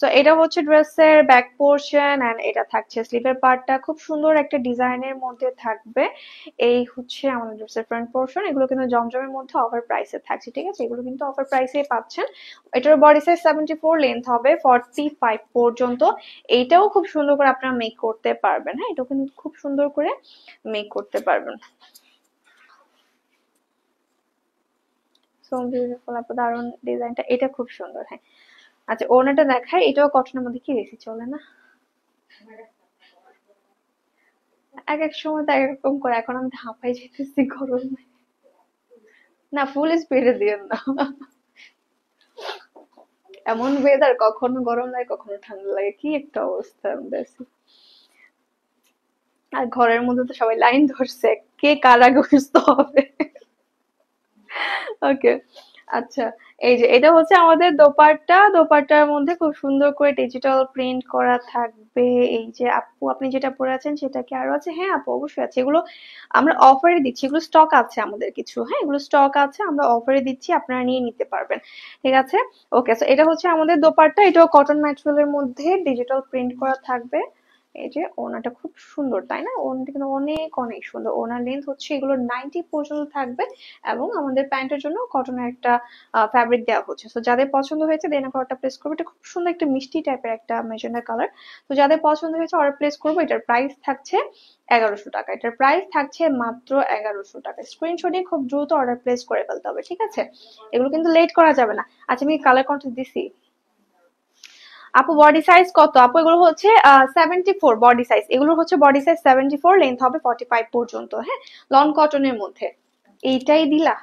সো এটা হচ্ছে ড্রেসের ব্যাক পোর্শন এন্ড এটা থাকছে স্লিভের পার্টটা, খুব সুন্দর একটা ডিজাইনের মধ্যে থাকবে। এই হচ্ছে আমাদের ড্রেসের ফ্রন্ট পোর্শন, এগুলো কিন্তু জমজমের মধ্যে অফার প্রাইসে থাকছে, ঠিক আছে, এগুলো কিন্তু অফার প্রাইসে পাচ্ছেন। এটার বডি সাইজ 74, লেন্থ হবে 45 পর্যন্ত, এইটাও খুব সুন্দর করে আপনারা মেক করতে পারবেন, হ্যাঁ এটাও কিন্তু খুব সুন্দর করে মেক করতে পারবেন। সো বিউটিফুল আপু, দারুন ডিজাইনটা, এটা খুব সুন্দর, হ্যাঁ। আচ্ছা, ওড়নাটা দেখাই, এটাও কটনের মধ্যে কি রেখে চলে না। এক এক সময় তো এক এক রকম করে, এখন আমি হাঁপাই যেতেছি গরমে। না, ফুল স্পিডে দিয়েন না। এমন ওয়েদার, কখনো গরম লাগে কখনো ঠান্ডা লাগে, কি একটা অবস্থা আমাদের। আর ঘরের মধ্যে তো সবাই লাইন ধরছে, কে কার আগে সুস্থ হবে। ওকে, আচ্ছা, এই যে এটা হচ্ছে আমাদের দোপাট্টা। দোপাট্টার মধ্যে খুব সুন্দর করে ডিজিটাল প্রিন্ট করা থাকবে। এই যে আপু আপনি যেটা পরে আছেন সেটা কি আরো আছে? হ্যাঁ আপু, অবশ্যই আছে। এগুলো আমরা অফারে দিচ্ছি, এগুলো স্টক আছে আমাদের কিছু, হ্যাঁ এগুলো স্টক আছে, আমরা অফারে দিচ্ছি, আপনারা নিয়ে নিতে পারবেন। ঠিক আছে। ওকে, সো এটা হচ্ছে আমাদের দোপাট্টা, এটাও কটন ম্যাটেরিয়ালের মধ্যে ডিজিটাল প্রিন্ট করা থাকবে। এই যে ওড়নাটা খুব সুন্দর, তাই না? ওড়নাটা কিন্তু অনেক অনেক সুন্দর। ওড়নার লেন্থ হচ্ছে এগুলো 90 পর্যন্ত থাকবে, এবং আমাদের প্যান্টের জন্য কটনের একটা ফ্যাব্রিক দেওয়া হচ্ছে। তো যাদের পছন্দ হয়েছে দেন অর্ডারটা প্লেস করবো। এটা খুব সুন্দর একটা মিষ্টি টাইপের একটা ম্যাজেন্ডা কালার। তো যাদের পছন্দ হয়েছে অর্ডার প্লেস করবো। এটার প্রাইস থাকছে 1100 টাকা। এটার প্রাইস থাকছে মাত্র 1100 টাকা। স্ক্রিনশট নিয়ে খুব দ্রুত অর্ডার প্লেস করে ফেলতে হবে, ঠিক আছে? এগুলো কিন্তু লেট করা যাবে না। আচ্ছা, আমি কালার কন্ট্রাস্ট দিছি। আপু বডি সাইজ কত? আপু এগুলো হচ্ছে 74 বডি সাইজ। এগুলো হচ্ছে বডি সাইজ 74, লেন্থ হবে 45 পর্যন্ত, হ্যাঁ, লন কটনের মধ্যে। এইটাই দিলা,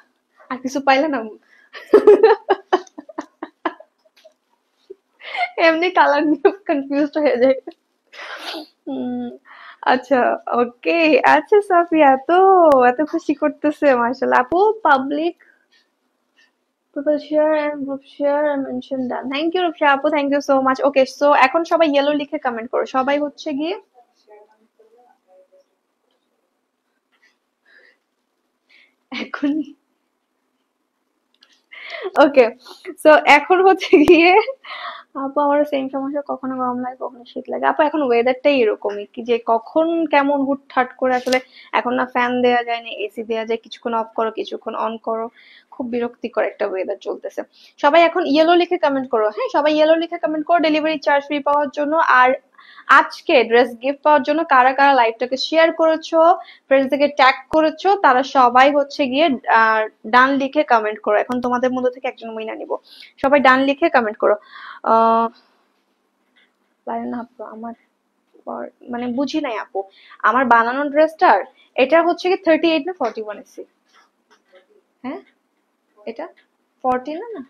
আর কিছু পাইলে না? এমনি কালার নিয়ে কনফিউজড হয়ে যায়। হুম, আচ্ছা, ওকে। আচ্ছা সাফিয়া, তো এত খুশি করতেছে, মাশাআল্লাহ। আপু public profile share and group share and mention done. Thank you Rupsa আপু, thank you so much. Okay, so এখন সবাই ইয়েলো লিখে কমেন্ট করো, সবাই হচ্ছে গিয়ে এখনই। ওকে, সো এখন হচ্ছে গিয়ে আপু আমার সেম সমস্যা, কখনো গরম লাগে কখনো শীত লাগে। আপু এখন ওয়েদারটাই এরকমই, কি যে কখন কেমন হুটহাট করে আসলে। এখন না ফ্যান দেওয়া যায় না এসি দেওয়া যায়, কিছুক্ষণ অফ করো কিছুক্ষণ অন করো, খুব বিরক্তিকর একটা ওয়েদার চলতেছে। সবাই এখন ইয়েলো লিখে কমেন্ট করো, হ্যাঁ সবাই ইয়েলো লিখে কমেন্ট করো ডেলিভারি চার্জ ফ্রি পাওয়ার জন্য। আর আজকে ড্রেস গিফট পাওয়ার জন্য কারা কারা লাইভটাকে শেয়ার করেছো, ফ্রেন্ডস থেকে ট্যাগ করেছো, তারা সবাই হচ্ছে গিয়ে ডান লিখে কমেন্ট করো। এখন তোমাদের মধ্যে থেকে একজন উইনার নিব, সবাই ডান লিখে কমেন্ট করো। আহ পারেন না আপু আমার মানে বুঝি নাই আপু, আমার বানানো ড্রেসটার এটা হচ্ছে কি 38 না 41 এসি? হ্যাঁ, এটা 40 না, না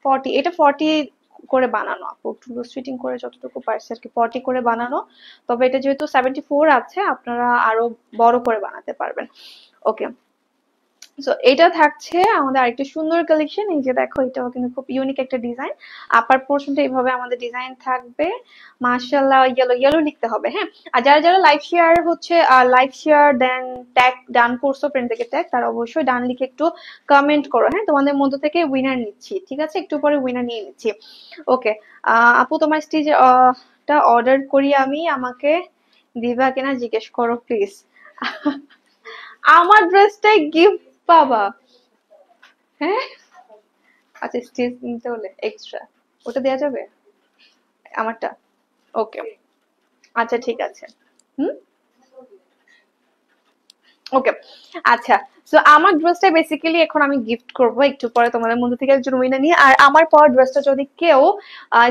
40, এটা 40 করে বানানো আপু, একটু লুজ ফিটিং করে যতটুকু পারছে আর কি 40 করে বানানো। তবে এটা যেহেতু 74 আছে, আপনারা আরো বড় করে বানাতে পারবেন। ওকে, সো এটা থাকছে আমাদের আরেকটা সুন্দর কালেকশন। এই যে দেখো, এটাও কিন্তু খুব ইউনিক একটা ডিজাইন। আপার পোর্শনটা এইভাবে আমাদের ডিজাইন থাকবে। মাশাআল্লাহ, ইয়েলো ইয়েলো লিখতে হবে, হ্যাঁ। আর যারা যারা লাইভ শেয়ার হচ্ছে লাইভ শেয়ার দেন ট্যাগ ডান করছো, ফ্রেন্ড থেকে ট্যাগ, তারা অবশ্যই ডান লিখে একটু কমেন্ট করো, হ্যাঁ। তোমাদের মধ্য থেকে উইনার নিচ্ছি, ঠিক আছে? একটু পরে উইনার নিয়ে নিচ্ছি। ওকে, আপু তোমার স্টিচ টা অর্ডার করি আমি, আমাকে দিবা কিনা জিজ্ঞেস করো প্লিজ। আমার ড্রেসটাই গিফট পাবা, হ্যাঁ। আচ্ছা, স্টিচ নিতে হলে এক্সট্রা ওটা দেওয়া যাবে আমারটা? ওকে, আচ্ছা ঠিক আছে। হুম, ওকে, আচ্ছা। সো আমার ড্রেসটা বেসিক্যালি এখন আমি গিফট করব একটু পরে তোমাদের মধ্যে থেকে একজন উইনার নিয়ে। আর আমার পর ড্রেসটা যদি কেউ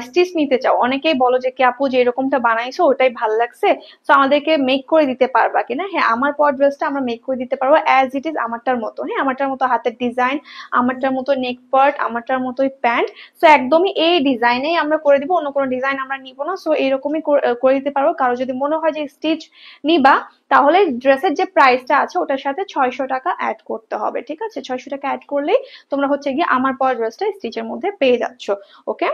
স্টিচ নিতে চাও, অনেকেই বলো যে কি আপু যে এরকমটা বানাইছো ওটাই ভাল লাগছে, তো আমাদেরকে মেক করে দিতে পারবা কিনা? হ্যাঁ, আমার পর ড্রেসটা আমরা মেক করে দিতে পারবো অ্যাজ ইট ইজ, আমারটার মতো, হ্যাঁ আমারটার মতো হাতের ডিজাইন, আমারটার মতো নেক পার্ট, আমারটার মতোই প্যান্ট। সো একদমই এই ডিজাইনেই আমরা করে দিব, অন্য কোনো ডিজাইন আমরা নিব না। সো এরকমই করে দিতে পারবো। কারো যদি মনে হয় যে স্টিচ নিবা, তাহলে ড্রেসের যে প্রাইসটা আছে ওটার সাথে 600 টাকা অ্যাড করতে হবে, ঠিক আছে? 600 টাকা অ্যাড করলেই তোমরা হচ্ছে গিয়ে আমার পর ড্রেসটা স্টিচের মধ্যে পেয়ে যাচ্ছ। ওকে,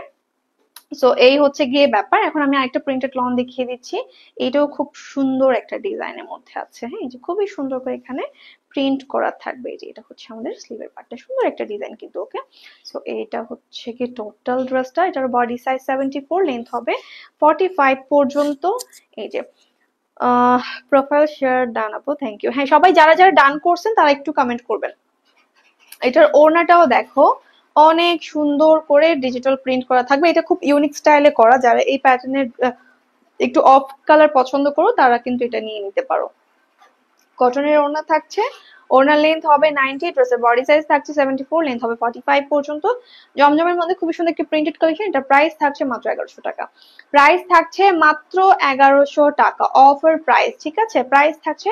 সো এই হচ্ছে গিয়ে ব্যাপার। এখন আমি আরেকটা প্রিন্টেড লন দেখিয়ে দিচ্ছি। এটাও খুব সুন্দর একটা ডিজাইনের মধ্যে আছে, হ্যাঁ এই যে খুবই সুন্দর করে এখানে প্রিন্ট করা থাকবে। এই যে এটা হচ্ছে আমাদের স্লিভের পার্টটা, সুন্দর একটা ডিজাইন কিন্তু। ওকে, সো এটা হচ্ছে কি টোটাল ড্রেসটা, এটার বডি সাইজ 74, লেন্থ হবে 45 পর্যন্ত। এই যে প্রোফাইল শেয়ার ডান আপু, থ্যাংক ইউ। হ্যাঁ সবাই যারা যারা ডান করছেন তারা একটু কমেন্ট করবেন। এটার ওড়নাটাও দেখো, অনেক সুন্দর করে ডিজিটাল প্রিন্ট করা থাকবে। এটা খুব ইউনিক স্টাইলে করা, যারা এই প্যাটার্নের একটু অফ কালার পছন্দ করো তারা কিন্তু এটা নিয়ে নিতে পারো। কটনের ওড়না থাকছে, ওড়নার লেন্থ হবে 90, ড্রেসের বডি সাইজ থাকছে 74, লেন্থ হবে 45 পর্যন্ত। জমজমের মধ্যে খুবই সুন্দর একটি প্রিন্টেড কালেকশন, এটা প্রাইস থাকছে মাত্র 1100 টাকা। প্রাইস থাকছে মাত্র 1100 টাকা, অফার প্রাইস, ঠিক আছে? প্রাইস থাকছে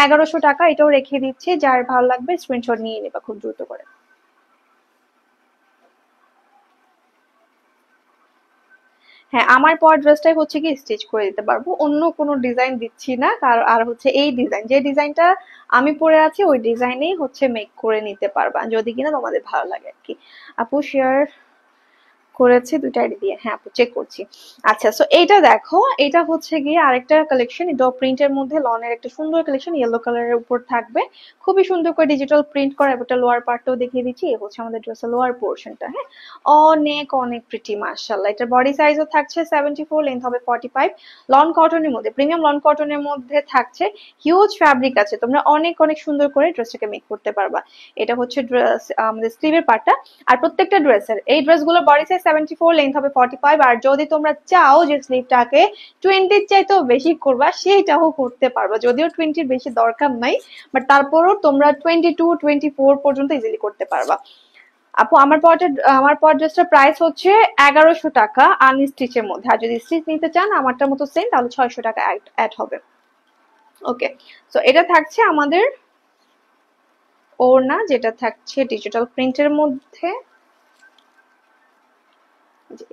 1100 টাকা, এটাও রেখে দিচ্ছি, যার ভালো লাগবে স্ক্রিনশট নিয়ে নেবা খুব দ্রুত করে। হ্যাঁ, আমার পর ড্রেসটাই হচ্ছে কি স্টিচ করে দিতে পারবো, অন্য কোনো ডিজাইন দিচ্ছি না। আর হচ্ছে এই ডিজাইন, যে ডিজাইনটা আমি পরে আছি ওই ডিজাইনেই হচ্ছে মেক করে নিতে পারবা, যদি কিনা তোমাদের ভালো লাগে আর কি। আপু শেয়ার করেছে দুইটা আইডি দিয়ে, হ্যাঁ আপু চেক করছি। আচ্ছা, সো এইটা দেখো, এটা হচ্ছে গিয়ে আরেকটা কালেকশন, এটা প্রিন্টের মধ্যে লনের একটা সুন্দর কালেকশন, ইয়েলো কালারের উপর থাকবে, খুবই সুন্দর করে ডিজিটাল প্রিন্ট করা। একটা লোয়ার পার্টটাও দেখিয়ে দিচ্ছি, এই হচ্ছে আমাদের ড্রেসের লোয়ার পোর্শনটা। হ্যাঁ, অনেক অনেক প্রিটি মাশাআল্লাহ। এটার বডি সাইজও থাকছে 74, লেন্থ হবে 45, লন কটনের মধ্যে, প্রিমিয়াম লন কটনের মধ্যে থাকছে, হিউজ ফ্যাব্রিক আছে, তোমরা অনেক অনেক সুন্দর করে ড্রেসটাকে মেক করতে পারবা। এটা হচ্ছে ড্রেস আমাদের স্লিভের পার্টটা। আর প্রত্যেকটা ড্রেসের, এই ড্রেসগুলোর বডি সাইজ 74, লেন্থ হবে 45। আর যদি তোমরা চাও যে স্লিভটাকে 20 চাইতেও বেশি করবা, সেটাও করতে পারবা, যদিও 20 বেশি দরকার নাই, বাট তারপরও তোমরা 22, 24 পর্যন্ত ইজিলি করতে পারবা। আপু আমার পর ড্রেসটার প্রাইস হচ্ছে 1100 টাকা আনস্টিচের মধ্যে। আর যদি স্টিচ নিতে চান আমারটার মতো সেম, তাহলে 600 টাকা অ্যাড হবে। ওকে, সো এটা থাকছে আমাদের ওড়না, যেটা থাকছে ডিজিটাল প্রিন্টের মধ্যে।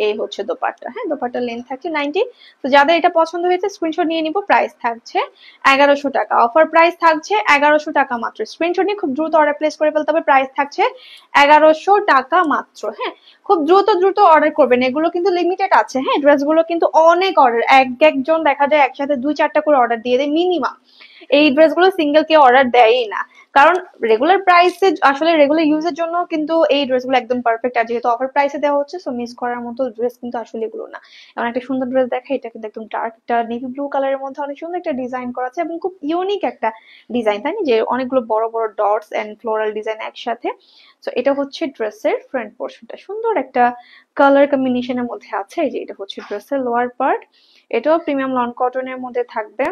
এই হচ্ছে দোপাট্টা। হ্যাঁ, দোপাট্টার লেন্থ থাকছে 90। তো যাদের এটা পছন্দ হয়েছে স্ক্রিনশট নিয়ে নিব। প্রাইস থাকছে 1100 টাকা, অফার প্রাইস থাকছে 1100 টাকা মাত্র। স্ক্রিনশট নিয়ে খুব দ্রুত অর্ডার প্লেস করে ফেলতে হবে। প্রাইস থাকছে 1100 টাকা মাত্র। হ্যাঁ, খুব দ্রুত দ্রুত অর্ডার করবেন, এগুলো কিন্তু লিমিটেড আছে। হ্যাঁ, ড্রেসগুলো কিন্তু অনেক অর্ডার, একজন দেখা যায় একসাথে 2-4টা করে অর্ডার দিয়ে দেয় মিনিমাম। এই ড্রেসগুলো সিঙ্গেল কেউ অর্ডার দেয়ই না, কারণ রেগুলার প্রাইসে, আসলে রেগুলার ইউজের জন্য কিন্তু এই ড্রেসগুলো একদম পারফেক্ট। আর যেহেতু অফার প্রাইসে দেওয়া হচ্ছে, সো মিস করার মতো ড্রেস কিন্তু আসলে এগুলো না। এমন একটা সুন্দর ড্রেস দেখা, এটা কিন্তু একদম ডার্ক একটা নেভি ব্লু কালারের মধ্যে অনেক সুন্দর একটা ডিজাইন করা আছে, এবং খুব ইউনিক একটা ডিজাইন, তাই না, যে অনেকগুলো বড় বড় ডটস এন্ড ফ্লোরাল ডিজাইন একসাথে। সো এটা হচ্ছে ড্রেসের ফ্রন্ট পোর্শনটা, সুন্দর একটা কালার কম্বিনেশনের মধ্যে আছে। এই যে এটা হচ্ছে ড্রেসের লোয়ার পার্ট, এটাও প্রিমিয়াম লন কটনের মধ্যে থাকবে,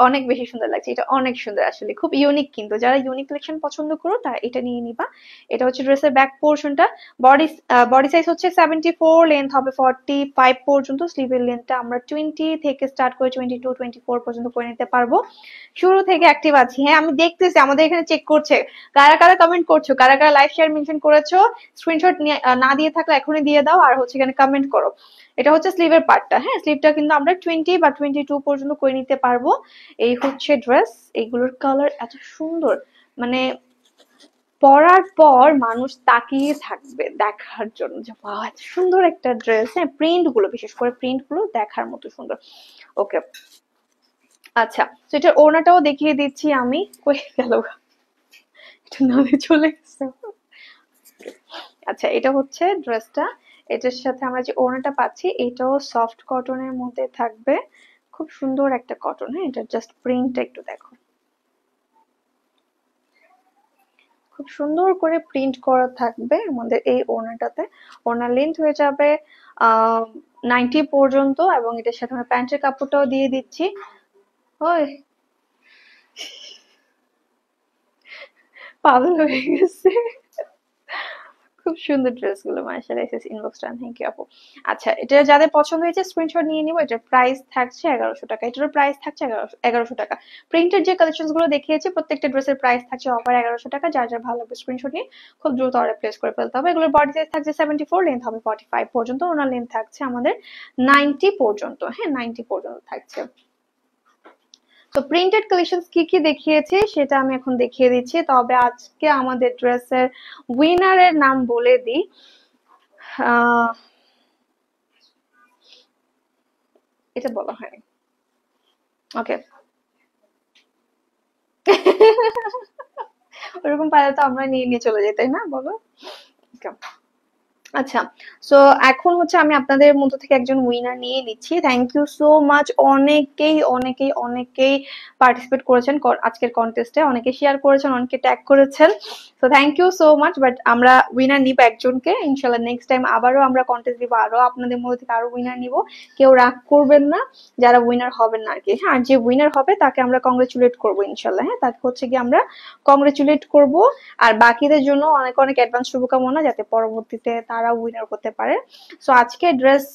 অনেক বেশি সুন্দর লাগছে। এটা অনেক সুন্দর, আসলে খুব ইউনিক, কিন্তু যারা ইউনিক কালেকশন পছন্দ করো তারা এটা নিয়ে নিবা। এটা হচ্ছে ড্রেসের ব্যাক পোর্শনটা। বডি সাইজ হচ্ছে 74, লেন্থ হবে 45 পর্যন্ত। স্লিভের লেন্থটা আমরা 20 থেকে স্টার্ট করে 22, 24 পর্যন্ত করে নিতে পারবো। শুরু থেকে অ্যাক্টিভ আছি, হ্যাঁ আমি দেখতেছি আমাদের এখানে চেক করছে কারা কারা কমেন্ট করছো, কারা কারা লাইভ শেয়ার মেনশন করেছো। স্ক্রিনশট না দিয়ে থাকলে এখনই দিয়ে দাও, আর হচ্ছে এখানে কমেন্ট করো। এটা হচ্ছে স্লিভের পার্টটা। হ্যাঁ, স্লিভটা কিন্তু আমরা 20 বা 22 পর্যন্ত করে নিতে পারবো। এই হচ্ছে ড্রেস, এইগুলোর কালার এত সুন্দর, মানে পরার পর মানুষ তাকিয়ে থাকবে দেখার জন্য যে বাহ এত সুন্দর একটা ড্রেস। হ্যাঁ, প্রিন্ট গুলো, বিশেষ করে প্রিন্ট গুলো দেখার মতো সুন্দর। ওকে, আচ্ছা, তো এটার ওড়নাটাও দেখিয়ে দিচ্ছি আমি, কই গেল, এটা নামে চলে গেছে। আচ্ছা, এটা হচ্ছে ড্রেসটা, এটার সাথে আমরা যে ওড়নাটা পাচ্ছি এটাও সফট কটনের মধ্যে থাকবে, খুব সুন্দর একটা কটন। হ্যাঁ, এটা জাস্ট প্রিন্টটা একটু দেখো, খুব সুন্দর করে প্রিন্ট করা থাকবে আমাদের এই ওড়নাটাতে। ওড়নার লেন্থ হয়ে যাবে 90 পর্যন্ত, এবং এটার সাথে আমরা প্যান্টের কাপড়টাও দিয়ে দিচ্ছি। ওই পাগল হয়ে গেছে, খুব সুন্দর ড্রেস গুলো মাশাআল্লাহ। SS inbox done, thank you আপু। আচ্ছা, এটা যাদের পছন্দ হয়েছে স্ক্রিনশট নিয়ে নিব। এটার প্রাইস থাকছে 1100 টাকা, এটার প্রাইস থাকছে 1100 টাকা। প্রিন্টের যে কালেকশন গুলো দেখিয়েছি প্রত্যেকটা ড্রেসের প্রাইস থাকছে অফার 1100 টাকা। যার যার ভালো লাগবে স্ক্রিনশট নিয়ে খুব দ্রুত অর্ডার প্লেস করে ফেলতে হবে। এগুলোর বডি সাইজ থাকছে 74, লেন্থ হবে 45 পর্যন্ত, ওনার লেন্থ থাকছে আমাদের 90 পর্যন্ত। হ্যাঁ, 90 পর্যন্ত থাকছে। তো প্রিন্টেড কালেকশন কি কি দেখিয়েছি সেটা আমি এখন দেখিয়ে দিচ্ছি, তবে আজকে আমাদের ড্রেসের উইনারের নাম বলে দিই। আহ এটা বলা হয়নি। ওকে, ওরকম পারলে তো আমরা নিয়ে নিয়ে চলে যেতাই না, বলো। Okay. আচ্ছা, সো এখন হচ্ছে আমি আপনাদের মধ্য থেকে একজন উইনার নিয়ে নিচ্ছি। Thank you so much. অনেকেই পার্টিসিপেট করেছেন আজকের কন্টেস্টে, অনেকে শেয়ার করেছেন, অনেকে ট্যাগ করেছেন। তো thank you so much. But আমরা উইনার নিব একজনকে ইনশাল্লাহ। নেক্সট টাইম আবারও আমরা কন্টেস্ট দিব, আরো আপনাদের মধ্যে থেকে আরো উইনার নিব। কেউ রাগ করবেন না যারা উইনার হবেন না আর কি। হ্যাঁ, আর যে উইনার হবে তাকে আমরা কংগ্রেচুলেট করবো ইনশাল্লাহ। হ্যাঁ, তাকে হচ্ছে কি আমরা কংগ্রেচুলেট করব। আর বাকিদের জন্য অনেক অনেক অ্যাডভান্স শুভকামনা, যাতে পরবর্তীতে তারা উইনার হতে পারে। সো আজকে ড্রেস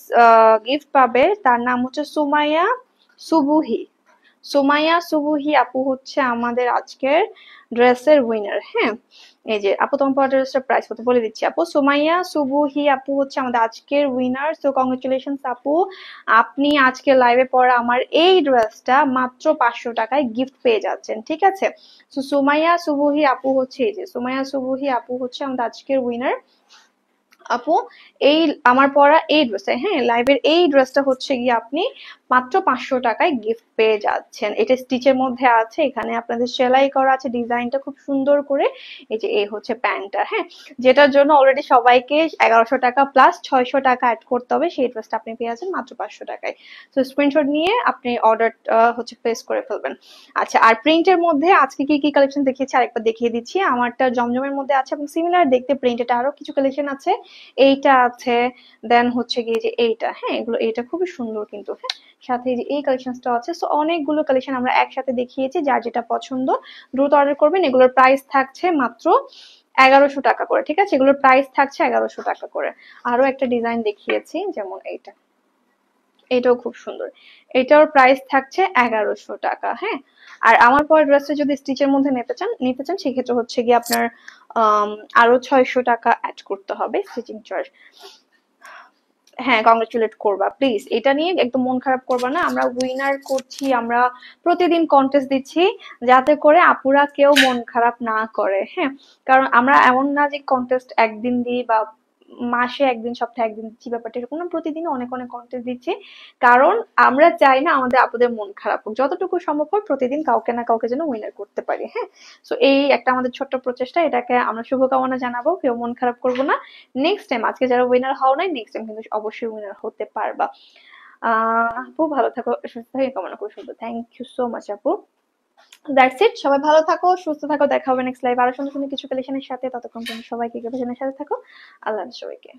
গিফট পাবে, তার নাম হচ্ছে সুমাইয়া সুবুহি। সুমাইয়া সুবুহি আপু হচ্ছে আমাদের আজকের ড্রেসের উইনার। হ্যাঁ, এই যে আপু তোমার ড্রেসটার প্রাইস কত বলে দিচ্ছি। আপু সুমাইয়া সুবুহি আপু হচ্ছে আমাদের আজকের উইনার। সো কংগ্রেচুলেশনস আপু, আপনি আজকে লাইভে পড়া আমার এই ড্রেসটা মাত্র 500 টাকায় গিফট পেয়ে যাচ্ছেন, ঠিক আছে। তো সুমাইয়া সুবুহি আপু হচ্ছে, এই যে সুমাইয়া সুবুহি আপু হচ্ছে আমাদের আজকের উইনার। আপু, এই আমার পরা এই ড্রেসটা, হ্যাঁ লাইভের এই ড্রেসটা হচ্ছে গিয়ে আপনি মাত্র 500 টাকায় গিফট পেয়ে যাচ্ছেন। এটা স্টিচের মধ্যে আছে, এখানে আপনাদের সেলাই করা আছে, ডিজাইনটা খুব সুন্দর করে। এই যে এই হচ্ছে প্যান্টটা, হ্যাঁ, যেটার জন্য অলরেডি সবাইকে 1100 টাকা প্লাস 600 টাকা অ্যাড করতে হবে, সেই ড্রেসটা আপনি পেয়ে যাচ্ছেন মাত্র 500 টাকায়। তো স্ক্রিনশট নিয়ে আপনি অর্ডার হচ্ছে প্লেস করে ফেলবেন। আচ্ছা, আর প্রিন্টের মধ্যে আজকে কি কি কালেকশন দেখিয়েছি আরেকবার দেখিয়ে দিচ্ছি। আমারটা জমজমের মধ্যে আছে এবং সিমিলার দেখতে প্রিন্টেড আরো কিছু কালেকশন আছে। এইটা আছে, দেন হচ্ছে গিয়ে যে এইটা, হ্যাঁ এগুলো, এইটা খুবই সুন্দর কিন্তু। হ্যাঁ, সাথে এই যে এই কালেকশনটা আছে। সো অনেকগুলো কালেকশন আমরা একসাথে দেখিয়েছি, যার যেটা পছন্দ দ্রুত অর্ডার করবেন। এগুলোর প্রাইস থাকছে মাত্র 1100 টাকা করে, ঠিক আছে। এগুলোর প্রাইস থাকছে 1100 টাকা করে। আরো একটা ডিজাইন দেখিয়েছি, যেমন এইটা, এটাও খুব সুন্দর। এটার প্রাইস থাকছে 1100 টাকা। হ্যাঁ, আর আমার পরের ড্রেসটা যদি স্টিচের মধ্যে নিতে চান সেক্ষেত্রে হচ্ছে গিয়ে আপনার আম, আরো 600 টাকা অ্যাড করতে হবে স্টিচিং চার্জ। হ্যাঁ, কংগ্রেচুলেট করবা প্লিজ, এটা নিয়ে একদম মন খারাপ করবা না। আমরা উইনার করছি, আমরা প্রতিদিন কন্টেস্ট দিচ্ছি, যাতে করে আপুরা কেউ মন খারাপ না করে। হ্যাঁ, কারণ আমরা এমন না যে কন্টেস্ট একদিন দিই বা মাসে একদিন, সপ্তাহে একদিন দিচ্ছি, ব্যাপারটা এরকম না। প্রতিদিন অনেক অনেক কন্টেস্ট দিচ্ছি, কারণ আমরা চাই না আমাদের আপুদের মন খারাপ হোক। যতটুকু সম্ভব হয় প্রতিদিন কাউকে না কাউকে যেন উইনার করতে পারি। হ্যাঁ, সো এই একটা আমাদের ছোট্ট প্রচেষ্টা, এটাকে আমরা শুভকামনা জানাবো, কেউ মন খারাপ করবো না। নেক্সট টাইম, আজকে যারা উইনার হও নাই, নেক্সট টাইম কিন্তু অবশ্যই উইনার হতে পারবা। আপু ভালো থাকো, সুস্থ থাকো, কামনা করি শুধু। থ্যাংক ইউ সো মাচ আপু। দ্যাটস ইট, সবাই ভালো থাকো, সুস্থ থাকো, দেখা হবে নেক্সট লাইভ আরো সুন্দর সুন্দর কিছু কালেকশনের সাথে। ততক্ষণ পর্যন্ত সবাইকে সাথে থাকো। আল্লাহ হাফেজ সবাইকে।